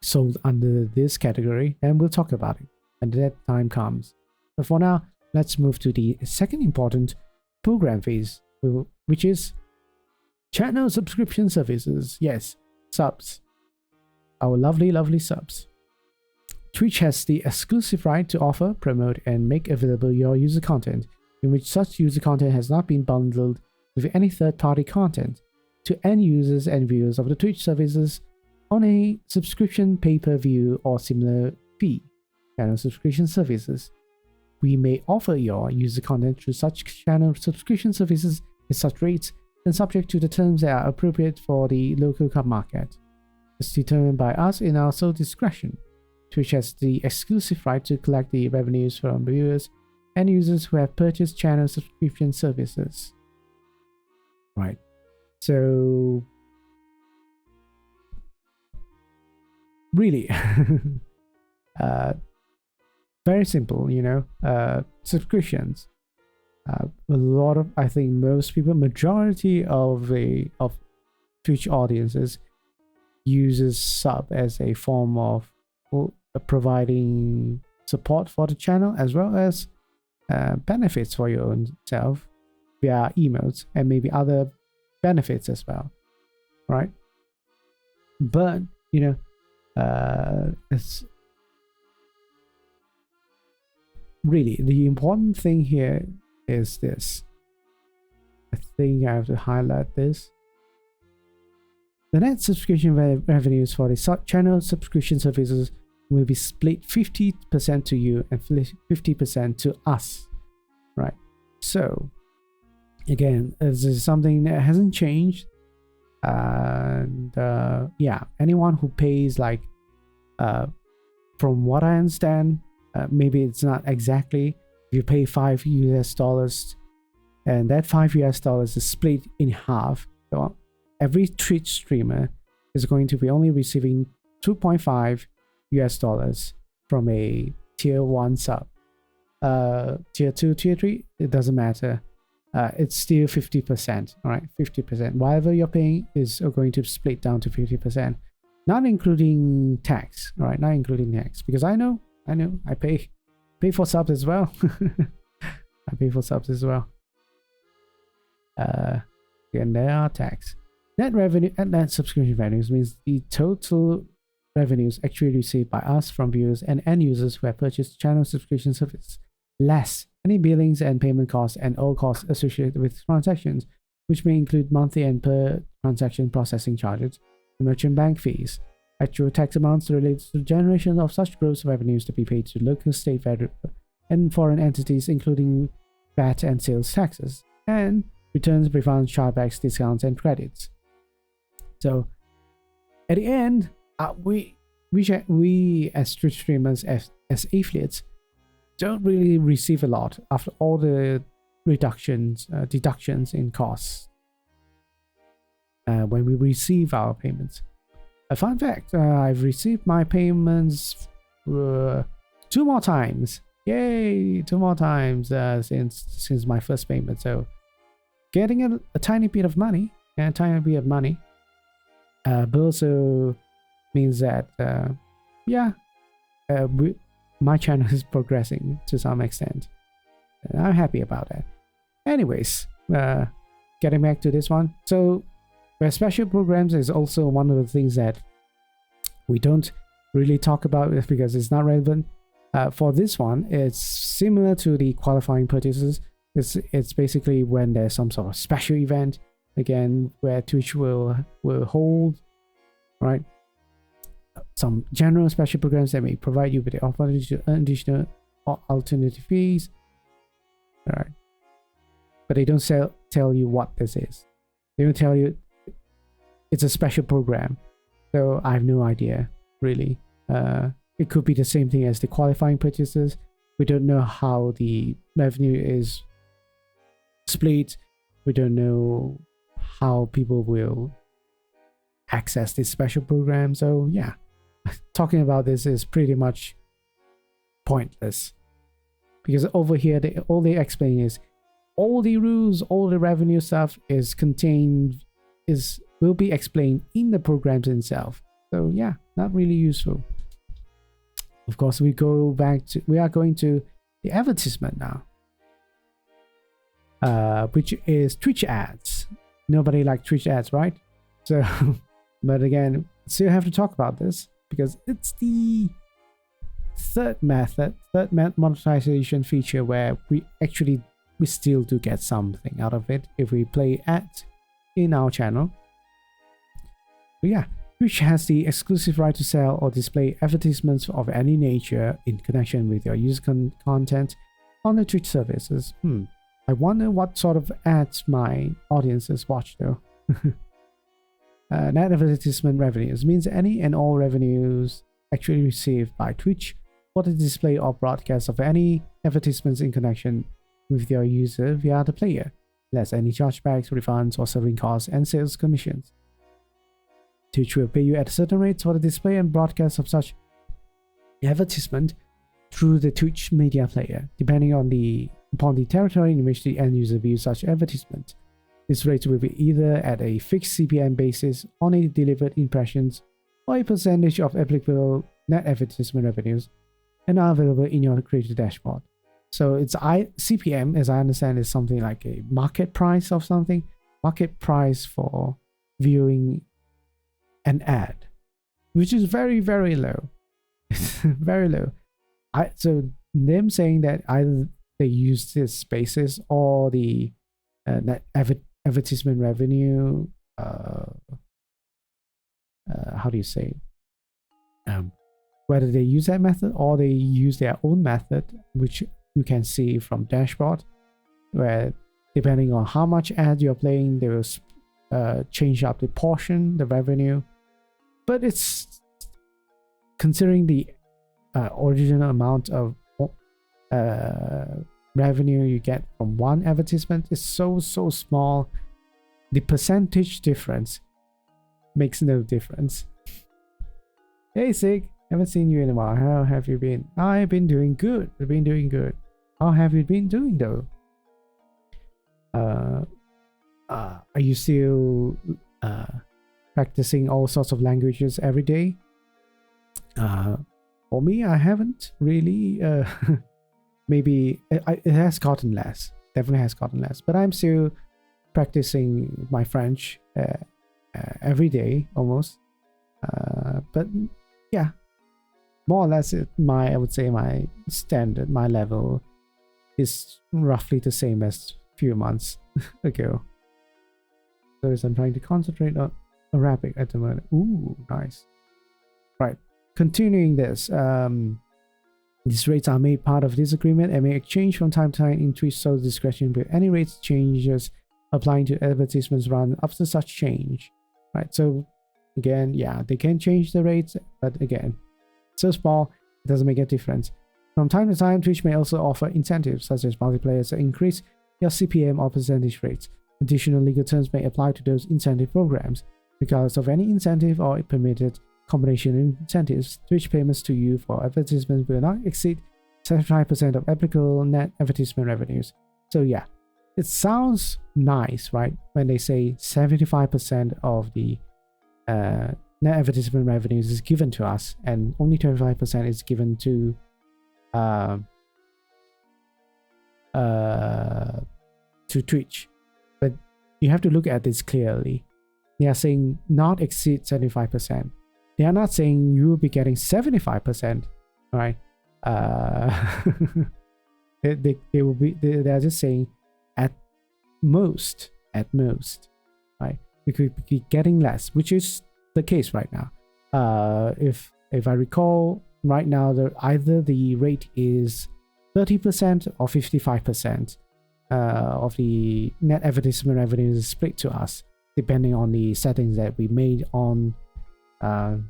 sold under this category, and we'll talk about it when that time comes. But for now, let's move to the second important program phase, which is channel subscription services. Yes, subs. Our lovely subs. Twitch has the exclusive right to offer, promote, and make available your user content, in which such user content has not been bundled with any third-party content to end users and viewers of the Twitch services on a subscription, pay-per-view, or similar fee channel subscription services. We may offer your user content through such channel subscription services at such rates and subject to the terms that are appropriate for the local market. It's determined by us in our sole discretion. Twitch has the exclusive right to collect the revenues from viewers and users who have purchased channel subscription services. Right. So really very simple, you know, subscriptions. A lot of, I think most people, majority of Twitch audiences uses sub as a form of providing support for the channel, as well as benefits for your own self via emotes and maybe other benefits as well, right? But you know, it's really the important thing here is this. I think I have to highlight this. The net subscription revenues for the channel subscription services will be split 50% to you and 50% to us, right? So again, this is something that hasn't changed, and yeah, anyone who pays, like from what I understand, maybe it's not exactly, if you pay $5 and that $5 is split in half, so every Twitch streamer is going to be only receiving $2.5 from a tier 1 sub. Tier 2, tier 3, it doesn't matter. It's still 50%, all right? 50%. Whatever you're paying is going to split down to 50%, not including tax, all right? Not including tax, because I know, I pay for subs as well. I pay for subs as well. And there are tax. Net revenue and net subscription revenues means the total revenues actually received by us from viewers and end users who have purchased channel subscription service, less any billings and payment costs and all costs associated with transactions, which may include monthly and per transaction processing charges, merchant bank fees. Actual tax amounts related to the generation of such gross revenues to be paid to local, state, federal, and foreign entities, including VAT and sales taxes, and returns, refunds, chargebacks, discounts, and credits. So, at the end, we as Twitch streamers, as affiliates, don't really receive a lot after all the deductions in costs when we receive our payments. A fun fact, I've received my payments 2 more times. Yay, 2 more times since my first payment. So getting a tiny bit of money, but also means that my channel is progressing to some extent, and I'm happy about that. Anyways, getting back to this one, so special programs is also one of the things that we don't really talk about because it's not relevant. For this one, it's similar to the qualifying purchases. It's basically when there's some sort of special event, again, where Twitch will hold, right, some general special programs that may provide you with the opportunity to earn additional alternative fees, all right, but they don't tell you what this is. They don't tell you it's a special program, so I have no idea really. It could be the same thing as the qualifying purchases. We don't know how the revenue is split. We don't know how people will access this special program. So yeah, talking about this is pretty much pointless, because over here all they explain is all the rules, all the revenue stuff will be explained in the programs itself. So yeah, not really useful. Of course, we are going to the advertisement now, which is Twitch ads. Nobody likes Twitch ads, right? So, but again, still have to talk about this because it's the third monetization feature where we actually we still do get something out of it if we play ads in our channel. But yeah, Twitch has the exclusive right to sell or display advertisements of any nature in connection with your user content on the Twitch services. I wonder what sort of ads my audiences watch though. Net advertisement revenues means any and all revenues actually received by Twitch for the display or broadcast of any advertisements in connection with your user via the player, less any chargebacks, refunds, or serving costs and sales commissions. Twitch will pay you at a certain rate for the display and broadcast of such advertisement through the Twitch media player, depending on upon the territory in which the end user views such advertisement. This rate will be either at a fixed CPM basis on a delivered impressions or a percentage of applicable net advertisement revenues, and are available in your creator dashboard. So it's CPM, as I understand, is something like a market price of something, market price for viewing an ad, which is very, very low. Very low. So them saying that either they use this basis or the net advertisement revenue, how do you say, whether they use that method or they use their own method, which you can see from dashboard, where depending on how much ad you're playing, they will change up the portion, the revenue. But it's considering the original amount of revenue you get from one advertisement is so small, the percentage difference makes no difference. Hey Sig, haven't seen you in a while. How have you been? I've been doing good. I've been doing good. How have you been doing though? Are you still practicing all sorts of languages every day? For me, I haven't really. Maybe it has gotten less. Definitely has gotten less. But I'm still practicing my French every day almost. But yeah, more or less, I would say my standard, my level is roughly the same as a few months ago. So I'm trying to concentrate on Arabic at the moment. Ooh, nice. Right, continuing this. These rates are made part of this agreement and may change from time to time in Twitch sole discretion, with any rates changes applying to advertisements run after such change. Right, so again, yeah, they can change the rates, but again, so small, it doesn't make a difference. From time to time, Twitch may also offer incentives such as multipliers to increase your CPM or percentage rates. Additional legal terms may apply to those incentive programs. Regardless of any incentive or permitted combination of incentives, Twitch payments to you for advertisements will not exceed 75% of applicable net advertisement revenues. So yeah, it sounds nice, right? When they say 75% of the net advertisement revenues is given to us, and only 25% is given to Twitch. But you have to look at this clearly. They are saying not exceed 75%. They are not saying you will be getting 75%, right? They will be. They are just saying at most, right? We could be getting less, which is the case right now. If I recall right now, either the rate is 30% or 55% of the net advertisement revenue is split to us, depending on the settings that we made on our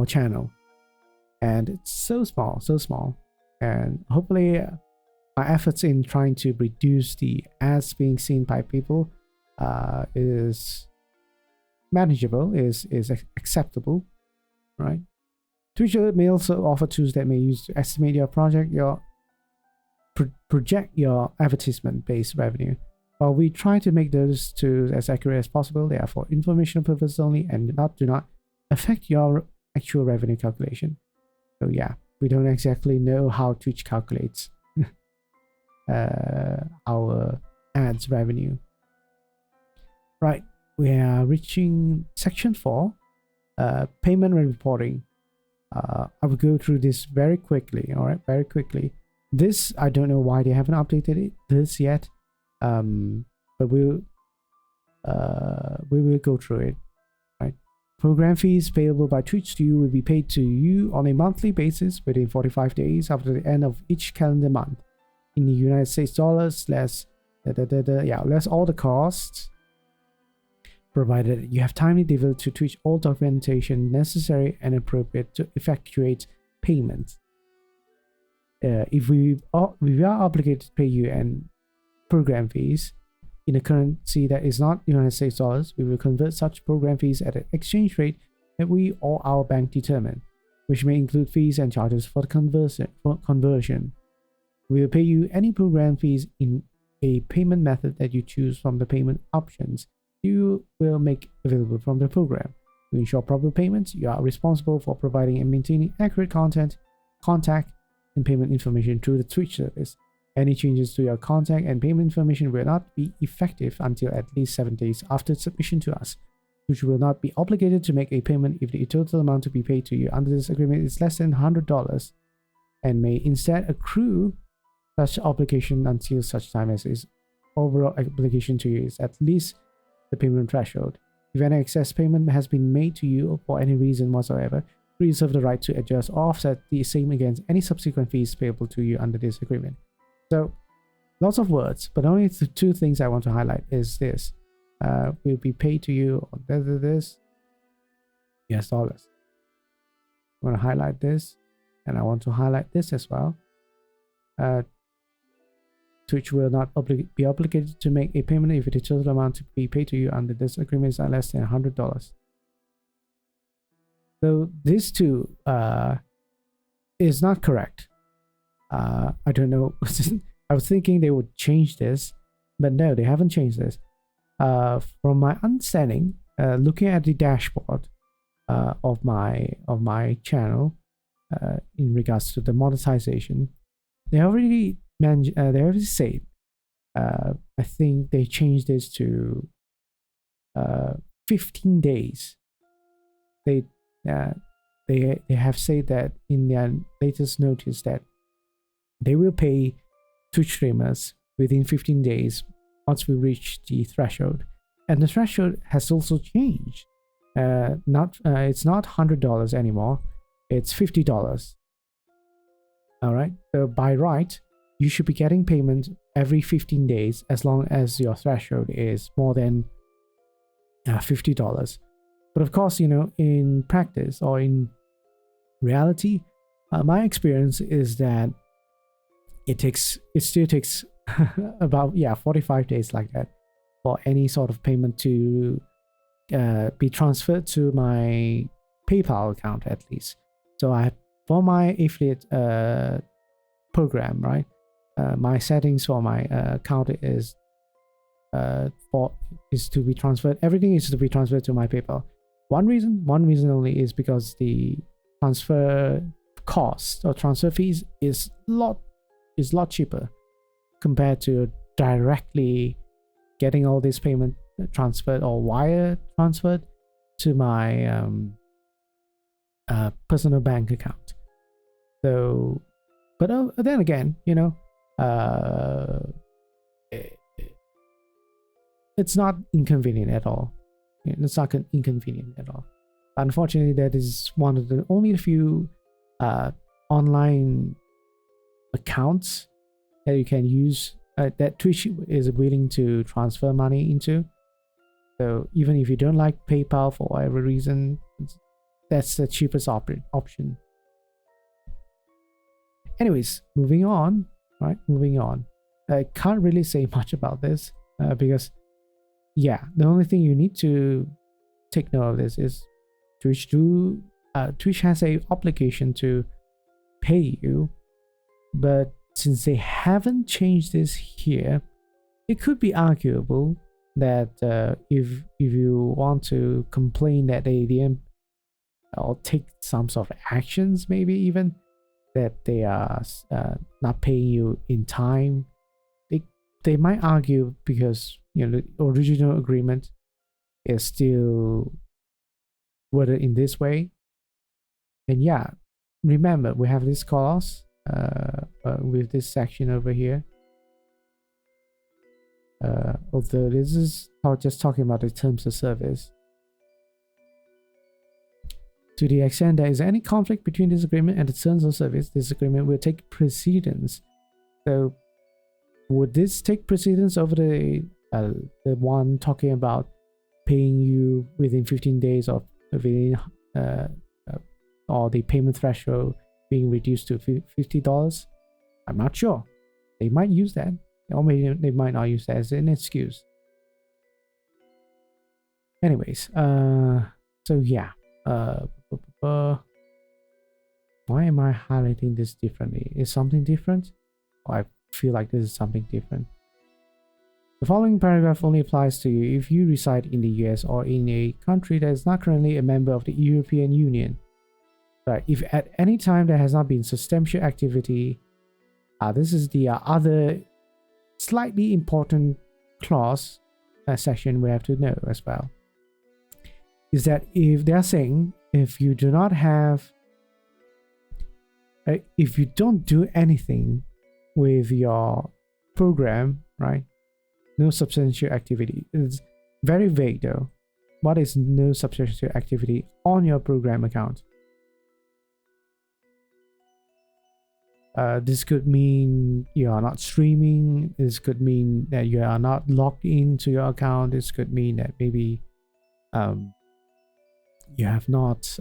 channel. And it's so small, and hopefully my efforts in trying to reduce the ads being seen by people is manageable, is acceptable, right? Twitch may also offer tools that may use to estimate your project project your advertisement based revenue. While we try to make those tools as accurate as possible, they are for informational purposes only and do not affect your actual revenue calculation. So yeah, we don't exactly know how Twitch calculates our ads revenue. Right, we are reaching section 4, payment and reporting. I will go through this very quickly, all right, very quickly. This, I don't know why they haven't updated this yet, but we will go through it. Right, program fees payable by Twitch to you will be paid to you on a monthly basis within 45 days after the end of each calendar month. In the United States dollars, less all the costs, provided you have timely delivered to Twitch all documentation necessary and appropriate to effectuate payment. If we are obligated to pay you and program fees in a currency that is not United States dollars, we will convert such program fees at an exchange rate that we or our bank determine, which may include fees and charges for the conversion. We will pay you any program fees in a payment method that you choose from the payment options you will make available from the program. To ensure proper payments, you are responsible for providing and maintaining accurate contact, and payment information through the Twitch service. Any changes to your contact and payment information will not be effective until at least 7 days after submission to us, which will not be obligated to make a payment if the total amount to be paid to you under this agreement is less than $100, and may instead accrue such obligation until such time as its overall obligation to you is at least the payment threshold. If any excess payment has been made to you for any reason whatsoever, you reserve the right to adjust or offset the same against any subsequent fees payable to you under this agreement. So, lots of words, but only the two things I want to highlight is this. Will be paid to you on this US dollars. I want to highlight this, and I want to highlight this as well. Twitch will not be obligated to make a payment if the total amount to be paid to you under this agreement is less than $100. So this too is not correct. I don't know. I was thinking they would change this, but no, they haven't changed this. From my understanding, looking at the dashboard of my channel in regards to the monetization, they already said. I think they changed this to 15 days. They have said that in their latest notice that they will pay Twitch streamers within 15 days once we reach the threshold, and the threshold has also changed. It's not $100 anymore; it's $50. All right. So by right, you should be getting payment every 15 days as long as your threshold is more than $50. But of course, in practice or in reality, my experience is that it still takes about 45 days like that for any sort of payment to be transferred to my PayPal account at least. So for my affiliate program, right? My settings for my account is to be transferred. Everything is to be transferred to my PayPal. One reason only is because the transfer cost or transfer fees is lot cheaper compared to directly getting all this payment transferred or wire transferred to my personal bank account. So, but then again, it's not inconvenient at all. It's not inconvenient at all. Unfortunately, that is one of the only few online accounts that you can use that Twitch is willing to transfer money into. So even if you don't like PayPal for whatever reason, that's the cheapest option. Anyways, moving on. I can't really say much about this because the only thing you need to take note of this is Twitch has a obligation to pay you, but since they haven't changed this here, it could be arguable that if you want to complain that they didn't or take some sort of actions, maybe even that they are not paying you in time, they might argue because the original agreement is still worded in this way. And remember, we have this clause with this section over here. Although this is just talking about the terms of service. To the extent there is any conflict between this agreement and the terms of service, this agreement will take precedence. So would this take precedence over the one talking about paying you within 15 days of within or the payment threshold being reduced to $50? I'm not sure. They might use that, or maybe they might not use that as an excuse. Anyways, so yeah, why am I highlighting this differently? Is something different? Or I feel like this is something different. The following paragraph only applies to you if you reside in the US or in a country that is not currently a member of the European Union. But if at any time there has not been substantial activity, this is the other slightly important clause section we have to know as well. Is that if they are saying if you do not have, if you don't do anything with your program, right? No substantial activity. It's very vague though. What is no substantial activity on your program account? This could mean you are not streaming. This could mean that you are not logged into your account. This could mean that maybe you have not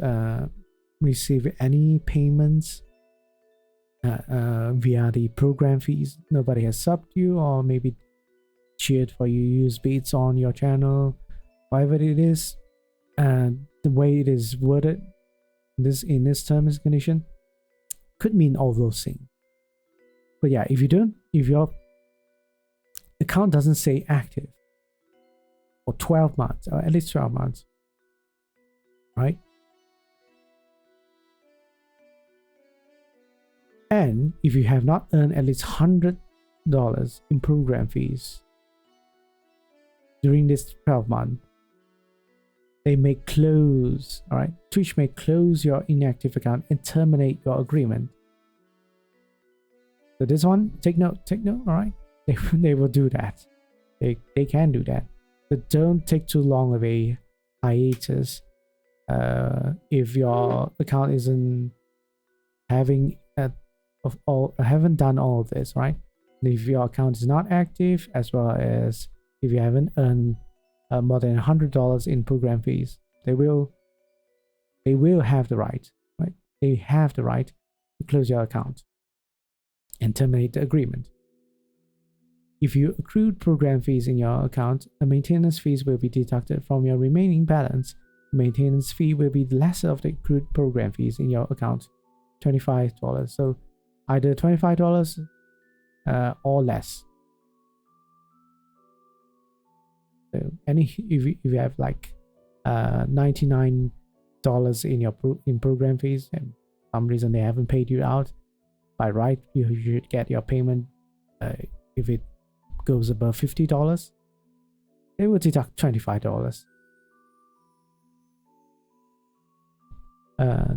received any payments via the program fees. Nobody has subbed you, or maybe cheered for you use beats on your channel, whatever it is. The way it is worded in this term and condition could mean all those things. But yeah, if your account doesn't say active for 12 months, or at least 12 months, right? And if you have not earned at least $100 in program fees during this 12 months, they may close, all right? Twitch may close your inactive account and terminate your agreement. So this one, take note, all right? They will do that. They can do that. But don't take too long of a hiatus if your account isn't haven't done all of this, right? And if your account is not active, as well as if you haven't earned more than $100 in program fees, they will have the right, right? They have the right to close your account and terminate the agreement. If you accrued program fees in your account, the maintenance fees will be deducted from your remaining balance. The maintenance fee will be the lesser of the accrued program fees in your account, $25. So either $25 or less. So if you have like $99 in your program fees, and for some reason they haven't paid you out, by right you should get your payment. If it goes above $50, they will deduct $25.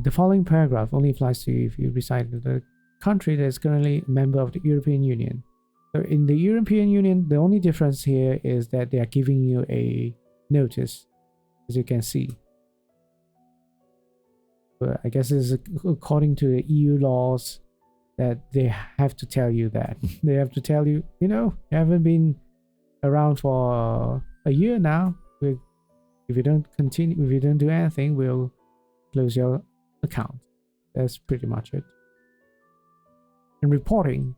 The following paragraph only applies to you if you reside in the country that is currently a member of the European Union. So in the European Union, the only difference here is that they are giving you a notice, as you can see. But I guess this is according to the EU laws that they have to tell you that. They have to tell you, you haven't been around for a year now. If you don't do anything, we'll close your account. That's pretty much it. And reporting.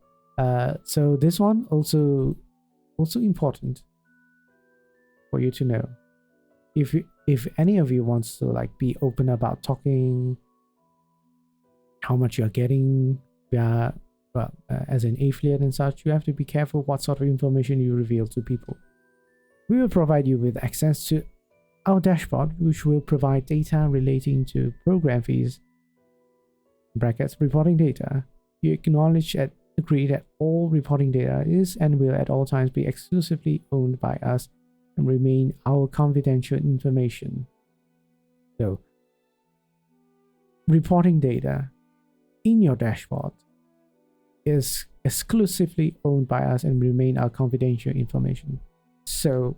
So this one also important for you to know. If any of you wants to like be open about talking how much you're getting via as an affiliate and such, you have to be careful what sort of information you reveal to people. We will provide you with access to our dashboard, which will provide data relating to program fees (brackets reporting data). You acknowledge and agree that all reporting data is and will at all times be exclusively owned by us and remain our confidential information. So, reporting data in your dashboard is exclusively owned by us and remain our confidential information. So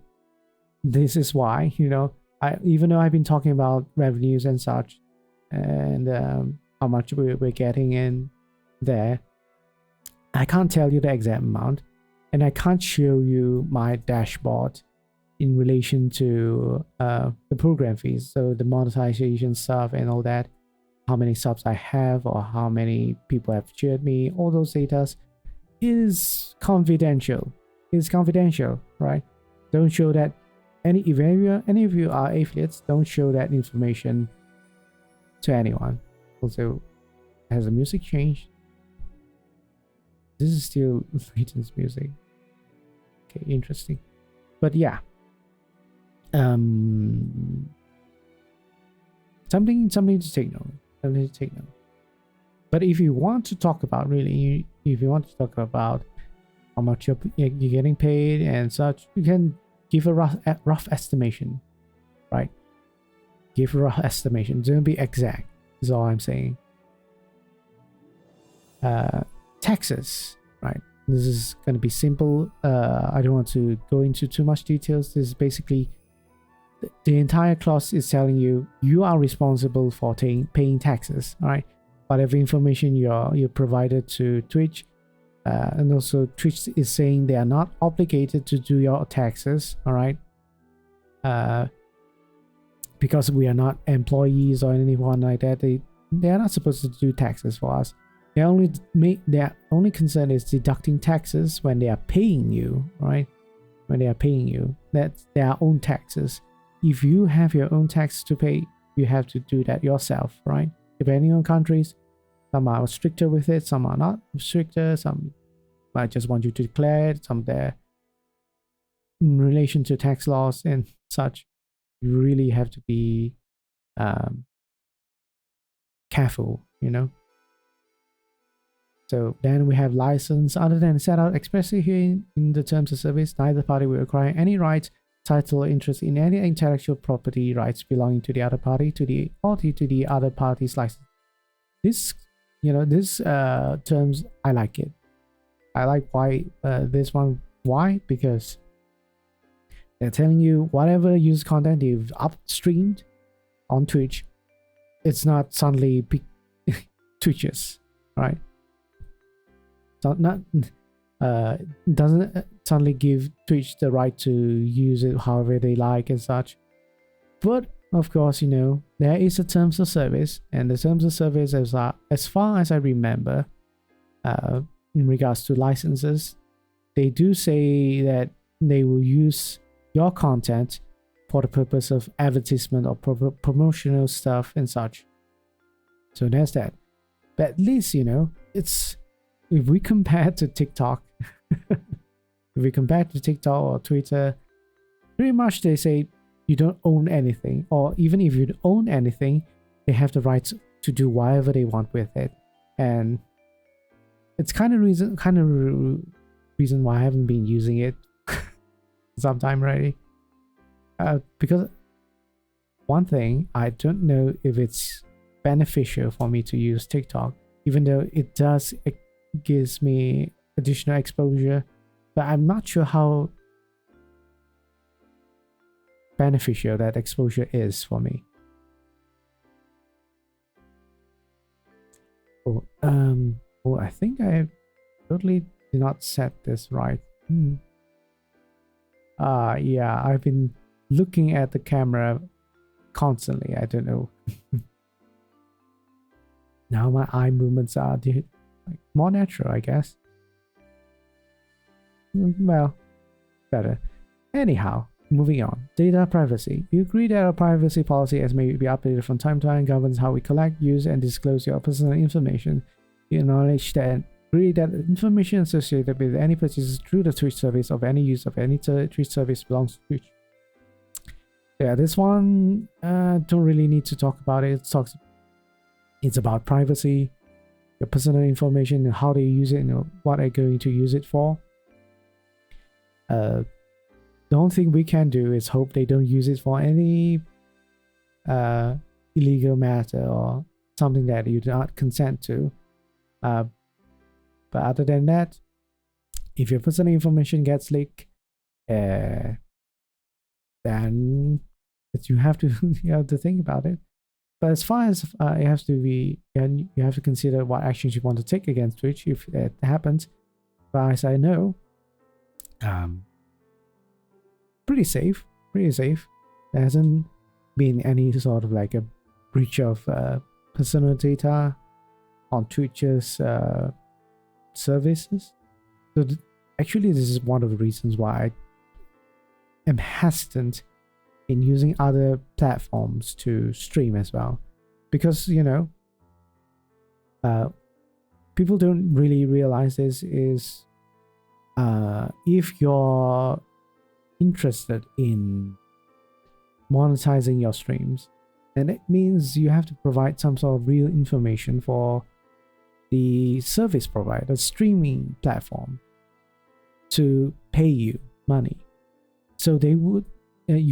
this is why, even though I've been talking about revenues and such, and how much we're getting in there, I can't tell you the exact amount, and I can't show you my dashboard in relation to the program fees, so the monetization stuff and all that, how many subs I have or how many people have shared me. All those data is confidential. It's confidential, right? Don't show that. Any of you are affiliates, don't show that information to anyone. Also, has the music changed? This is still Layton's music. Okay, interesting. But yeah, something to take note. Something to take note. But if you want to talk about really, if you want to talk about how much you're getting paid and such, you can give a rough estimation, right? Give a rough estimation. Don't be exact. Is all I'm saying. Taxes, right? This is going to be simple. I don't want to go into too much details. This is basically the entire clause is telling you are responsible for paying taxes. All right, whatever information you're provided to Twitch, and also Twitch is saying they are not obligated to do your taxes. All right, because we are not employees or anyone like that. They are not supposed to do taxes for us. Their only concern is deducting taxes when they are paying you, right? When they are paying you, that's their own taxes. If you have your own tax to pay, you have to do that yourself, right? Depending on countries, some are stricter with it, some are not stricter, some might just want you to declare it, some there in relation to tax laws and such. You really have to be careful, So then we have license. Other than set out expressly here in the terms of service, neither party will acquire any right, title, or interest in any intellectual property rights belonging to the other party, to the other party's license. This, this terms, I like it. I like why this one. Why? Because they're telling you whatever user content you've upstreamed on Twitch, it's not suddenly Twitch's, right? Doesn't suddenly give Twitch the right to use it however they like and such. But of course, there is a terms of service, and the terms of service, as far as I remember, in regards to licenses, they do say that they will use your content for the purpose of advertisement or promotional stuff and such. So there's that. But at least, it's, if we compare to TikTok, or Twitter, pretty much they say you don't own anything, or even if you own anything, they have the right to do whatever they want with it. And it's kind of reason why I haven't been using it sometime already. Because one thing, I don't know if it's beneficial for me to use TikTok, even though it gives me additional exposure, but I'm not sure how beneficial that exposure is for me. I think I totally did not set this right. Yeah, I've been looking at the camera constantly. I don't know. Now my eye movements are more natural, I guess. Well, better. Anyhow, moving on. Data privacy. You agree that our privacy policy, as may be updated from time to time, governs how we collect, use, and disclose your personal information. You acknowledge that agree that information associated with any purchases through the Twitch service of any use of any Twitch service belongs to Twitch. Yeah, this one don't really need to talk about it. It's about privacy, your personal information, and how they use it, and what they're going to use it for. The only thing we can do is hope they don't use it for any illegal matter or something that you do not consent to. But But other than that, if your personal information gets leaked, then you have to you have to think about it. But as far as it has to be, and you have to consider what actions you want to take against Twitch if it happens. But as I know, pretty safe. There hasn't been any sort of like a breach of personal data on Twitch's services. So actually, this is one of the reasons why I am hesitant in using other platforms to stream as well, because people don't really realize this is if you're interested in monetizing your streams, then it means you have to provide some sort of real information for the service provider, streaming platform, to pay you money. So you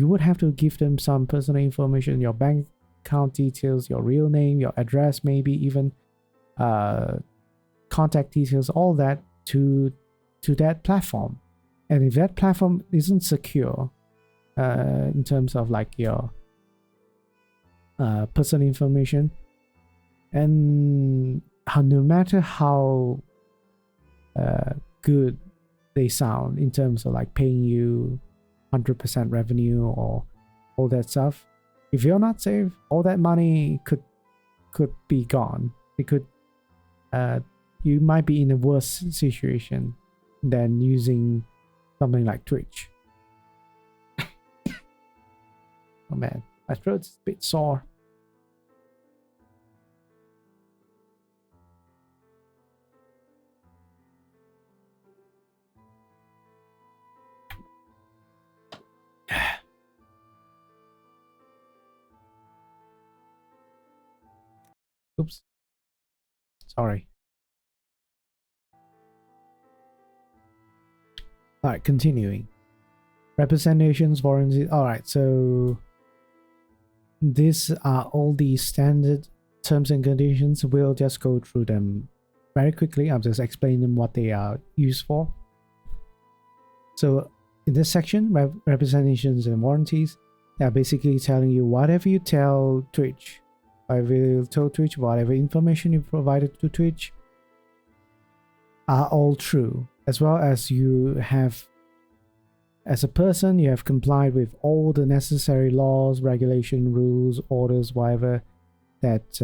would have to give them some personal information, your bank account details, your real name, your address, maybe even contact details, all that to that platform. And if that platform isn't secure in terms of like your personal information, and no matter how good they sound in terms of like paying you 100% revenue or all that stuff, if you're not safe, all that money could be gone. It could you might be in a worse situation than using something like Twitch. Oh man, my throat's a bit sore. Oops. Sorry. All right, continuing. Representations, warranties. All right, so these are all the standard terms and conditions. We'll just go through them very quickly. I'll just explain them what they are used for. So in this section, representations and warranties, they are basically telling you whatever you tell Twitch, whatever you told Twitch, whatever information you provided to Twitch are all true, as well as you have, as a person, you have complied with all the necessary laws, regulation, rules, orders, whatever that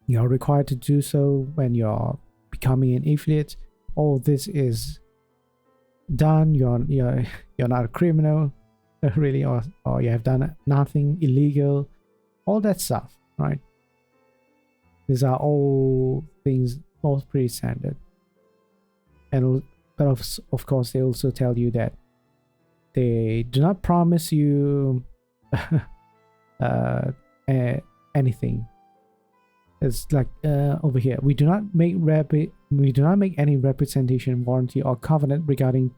you're required to do so when you're becoming an affiliate. All this is done. You're not a criminal, really, or you have done nothing illegal, all that stuff, right? These are all things, all pretty standard. And but of course, they also tell you that they do not promise you anything. It's like over here, we do not make any representation, warranty, or covenant regarding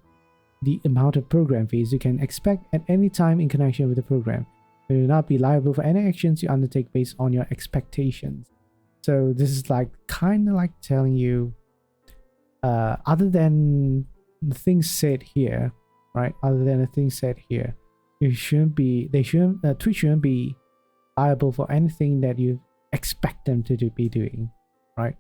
the amount of program fees you can expect at any time in connection with the program. You will not be liable for any actions you undertake based on your expectations. So this is like kind of like telling you, other than the things said here, right? Other than the things said here, Twitch shouldn't be liable for anything that you expect them to be doing, right?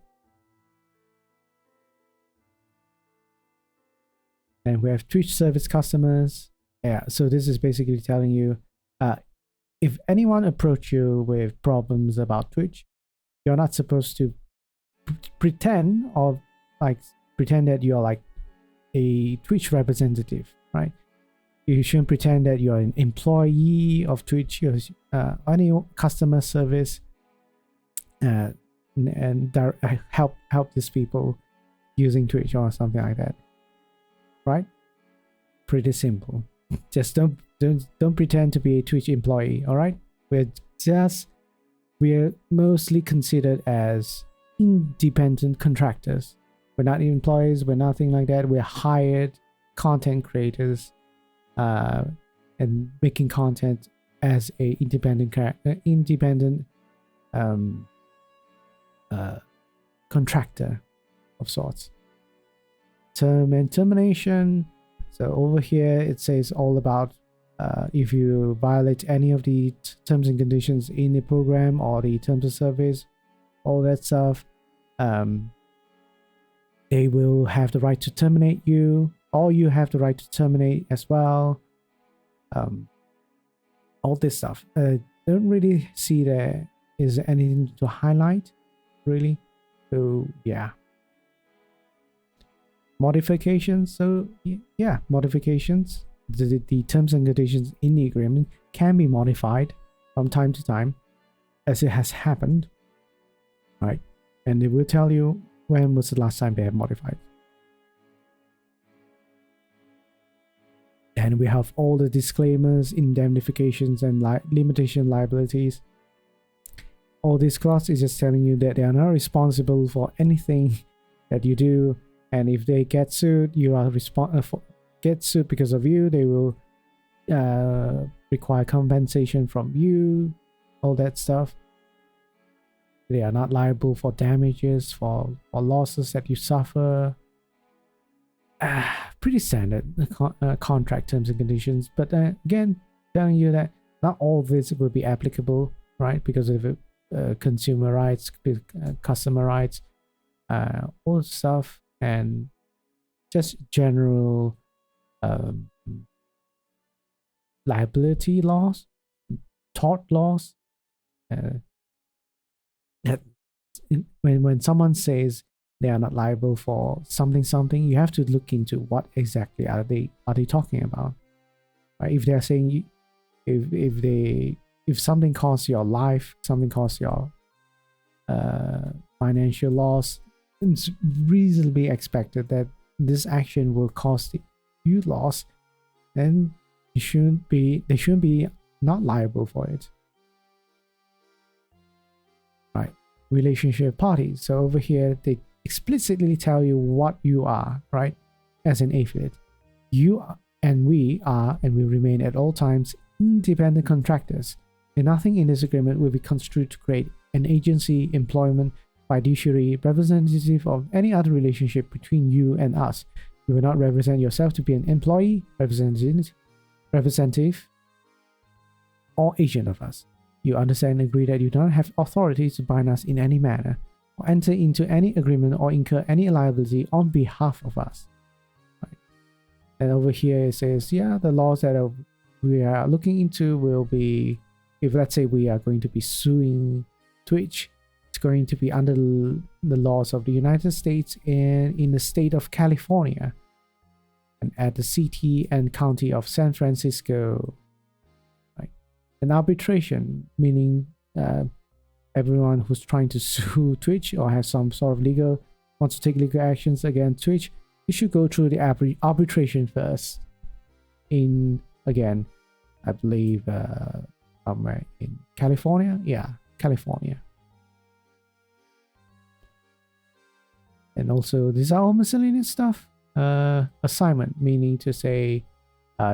And we have Twitch service customers. Yeah, so this is basically telling you, if anyone approach you with problems about Twitch, you're not supposed to pretend that you're like a Twitch representative, right? You shouldn't pretend that you're an employee of Twitch, any customer service, and help these people using Twitch or something like that, right? Pretty simple. Just don't pretend to be a Twitch employee. All right, we're mostly considered as independent contractors. We're not employees, we're nothing like that. We're hired content creators and making content as a independent contractor of sorts. term and termination. So over here it says all about if you violate any of the terms and conditions in the program or the terms of service, all that stuff, they will have the right to terminate you, or you have the right to terminate as well. All this stuff. Don't really see there is anything to highlight, really. So yeah. Modifications. So yeah, modifications. The terms and conditions in the agreement can be modified from time to time, as it has happened, right? And they will tell you when was the last time they have modified. And we have all the disclaimers, indemnifications, and limitation liabilities. All this clause is just telling you that they are not responsible for anything that you do, and if they get sued, you are get sued because of you. They will require compensation from you, all that stuff. They are not liable for damages, for losses that you suffer. Pretty standard contract terms and conditions, but again, telling you that not all of this will be applicable, right? Because of consumer rights, customer rights, all stuff, and just general liability laws, tort laws. That when someone says they are not liable for something, you have to look into what exactly are they talking about, right? If they are saying if something costs your life, something costs your financial loss, it's reasonably expected that this action will cost you loss, then they shouldn't be not liable for it, right? Relationship parties. So over here they explicitly tell you what you are, right? As an affiliate, you are, and we are, and we remain at all times independent contractors, and nothing in this agreement will be construed to create an agency, employment, fiduciary, representative of any other relationship between you and us. You will not represent yourself to be an employee, representative, or agent of us. You understand and agree that you do not have authority to bind us in any manner, or enter into any agreement or incur any liability on behalf of us. Right. And over here it says, yeah, the laws that we are looking into will be, if let's say we are going to be suing Twitch, it's going to be under the laws of the United States and in the state of California, and at the city and county of San Francisco. Right. And arbitration, meaning everyone who's trying to sue Twitch or has some sort of wants to take legal actions against Twitch, you should go through the arbitration first. In, again, I believe somewhere in California. Yeah, California. And also, these are all miscellaneous stuff. Assignment, meaning to say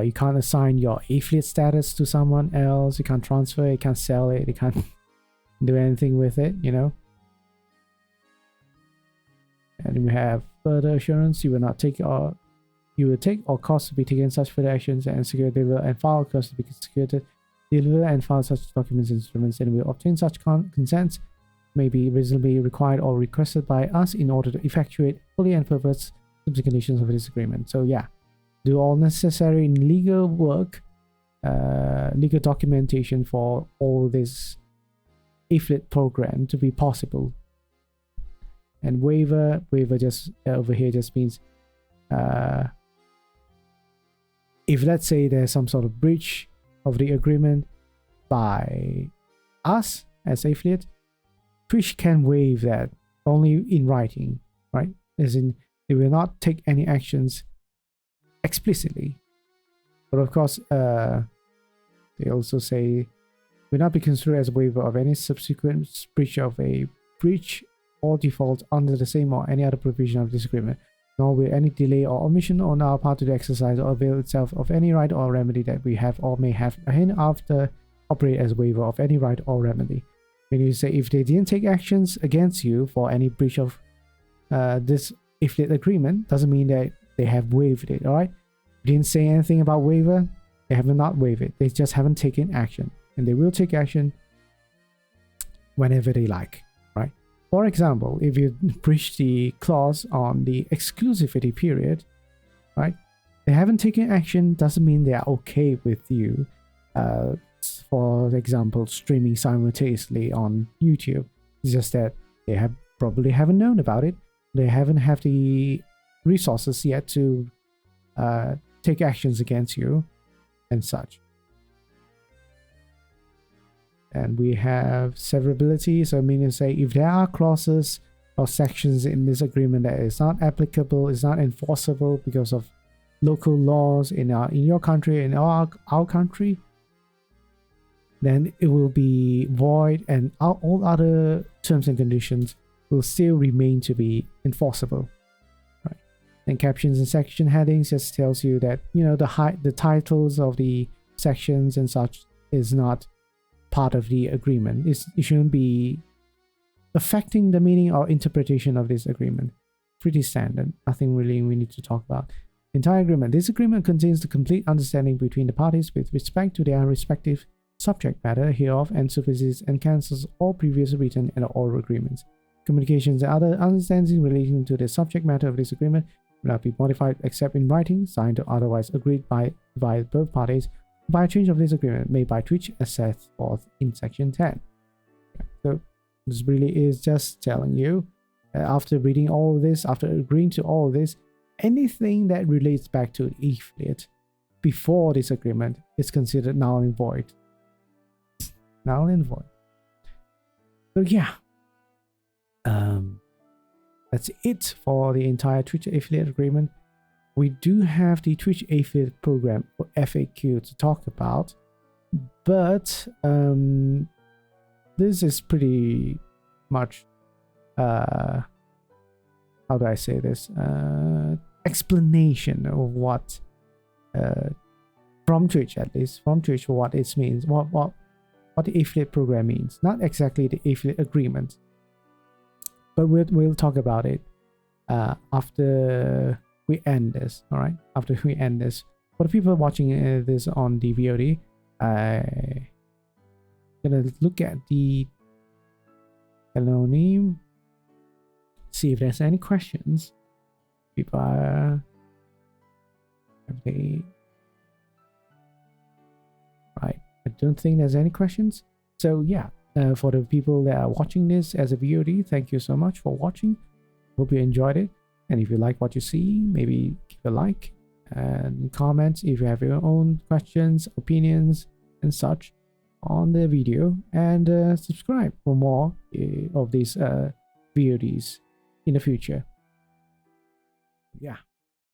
you can't assign your affiliate status to someone else. You can't transfer it, you can't sell it, you can't do anything with it, you know. And we have further assurance, you will not take or you will take or cause to be taken such further actions and secure, deliver and file cause to be secured, deliver and file such documents and instruments, and will obtain such consents may be reasonably required or requested by us in order to effectuate fully and purpose terms and conditions of this agreement. So yeah, do all necessary legal work, legal documentation for all this affiliate program to be possible. And waiver just over here just means if let's say there's some sort of breach of the agreement by us as affiliate, Twitch can waive that only in writing, right? As in, they will not take any actions explicitly, but of course they also say will not be considered as a waiver of any subsequent breach of a breach or default under the same or any other provision of this agreement, nor will any delay or omission on our part to exercise or avail itself of any right or remedy that we have or may have after operate as a waiver of any right or remedy. When you say if they didn't take actions against you for any breach of this affiliate agreement doesn't mean that they have waived it. All right, we didn't say anything about waiver. They have not waived it. They just haven't taken action, and they will take action whenever they like. Right. For example, if you breach the clause on the exclusivity period, right, they haven't taken action doesn't mean they are okay with you. For example, streaming simultaneously on YouTube. It's just that they probably haven't known about it. They haven't have the resources yet to take actions against you and such. And we have severability, so meaning to say if there are clauses or sections in this agreement that is not applicable, is not enforceable because of local laws in your country, in our country, then it will be void, and all other terms and conditions will still remain to be enforceable. Right. And captions and section headings just tells you that, you know, the titles of the sections and such is not part of the agreement. It shouldn't be affecting the meaning or interpretation of this agreement. Pretty standard. Nothing really we need to talk about. Entire agreement. This agreement contains the complete understanding between the parties with respect to their respective subject matter hereof, and supersedes and cancels all previous written and oral agreements. Communications and other understandings relating to the subject matter of this agreement will not be modified except in writing, signed or otherwise agreed by both parties by a change of this agreement made by Twitch as set forth in section 10. So this really is just telling you, after reading all this, after agreeing to all this, anything that relates back to the affiliate before this agreement is considered null and void. Null and void. So yeah, that's it for the entire Twitch affiliate agreement. We do have the Twitch affiliate program or FAQ to talk about, but this is pretty much how do I say this, explanation of what from Twitch, at least from Twitch, what it means, what the affiliate program means. Not exactly the affiliate agreement, but we'll talk about it after we end this. All right, after we end this. For the people watching this on the VOD, I'm gonna look at the hello name, see if there's any questions. People are right. I don't think there's any questions. So yeah, for the people that are watching this as a VOD, thank you so much for watching. Hope you enjoyed it. And if you like what you see, maybe give a like and comment if you have your own questions, opinions, and such on the video. And subscribe for more of these VODs in the future. Yeah.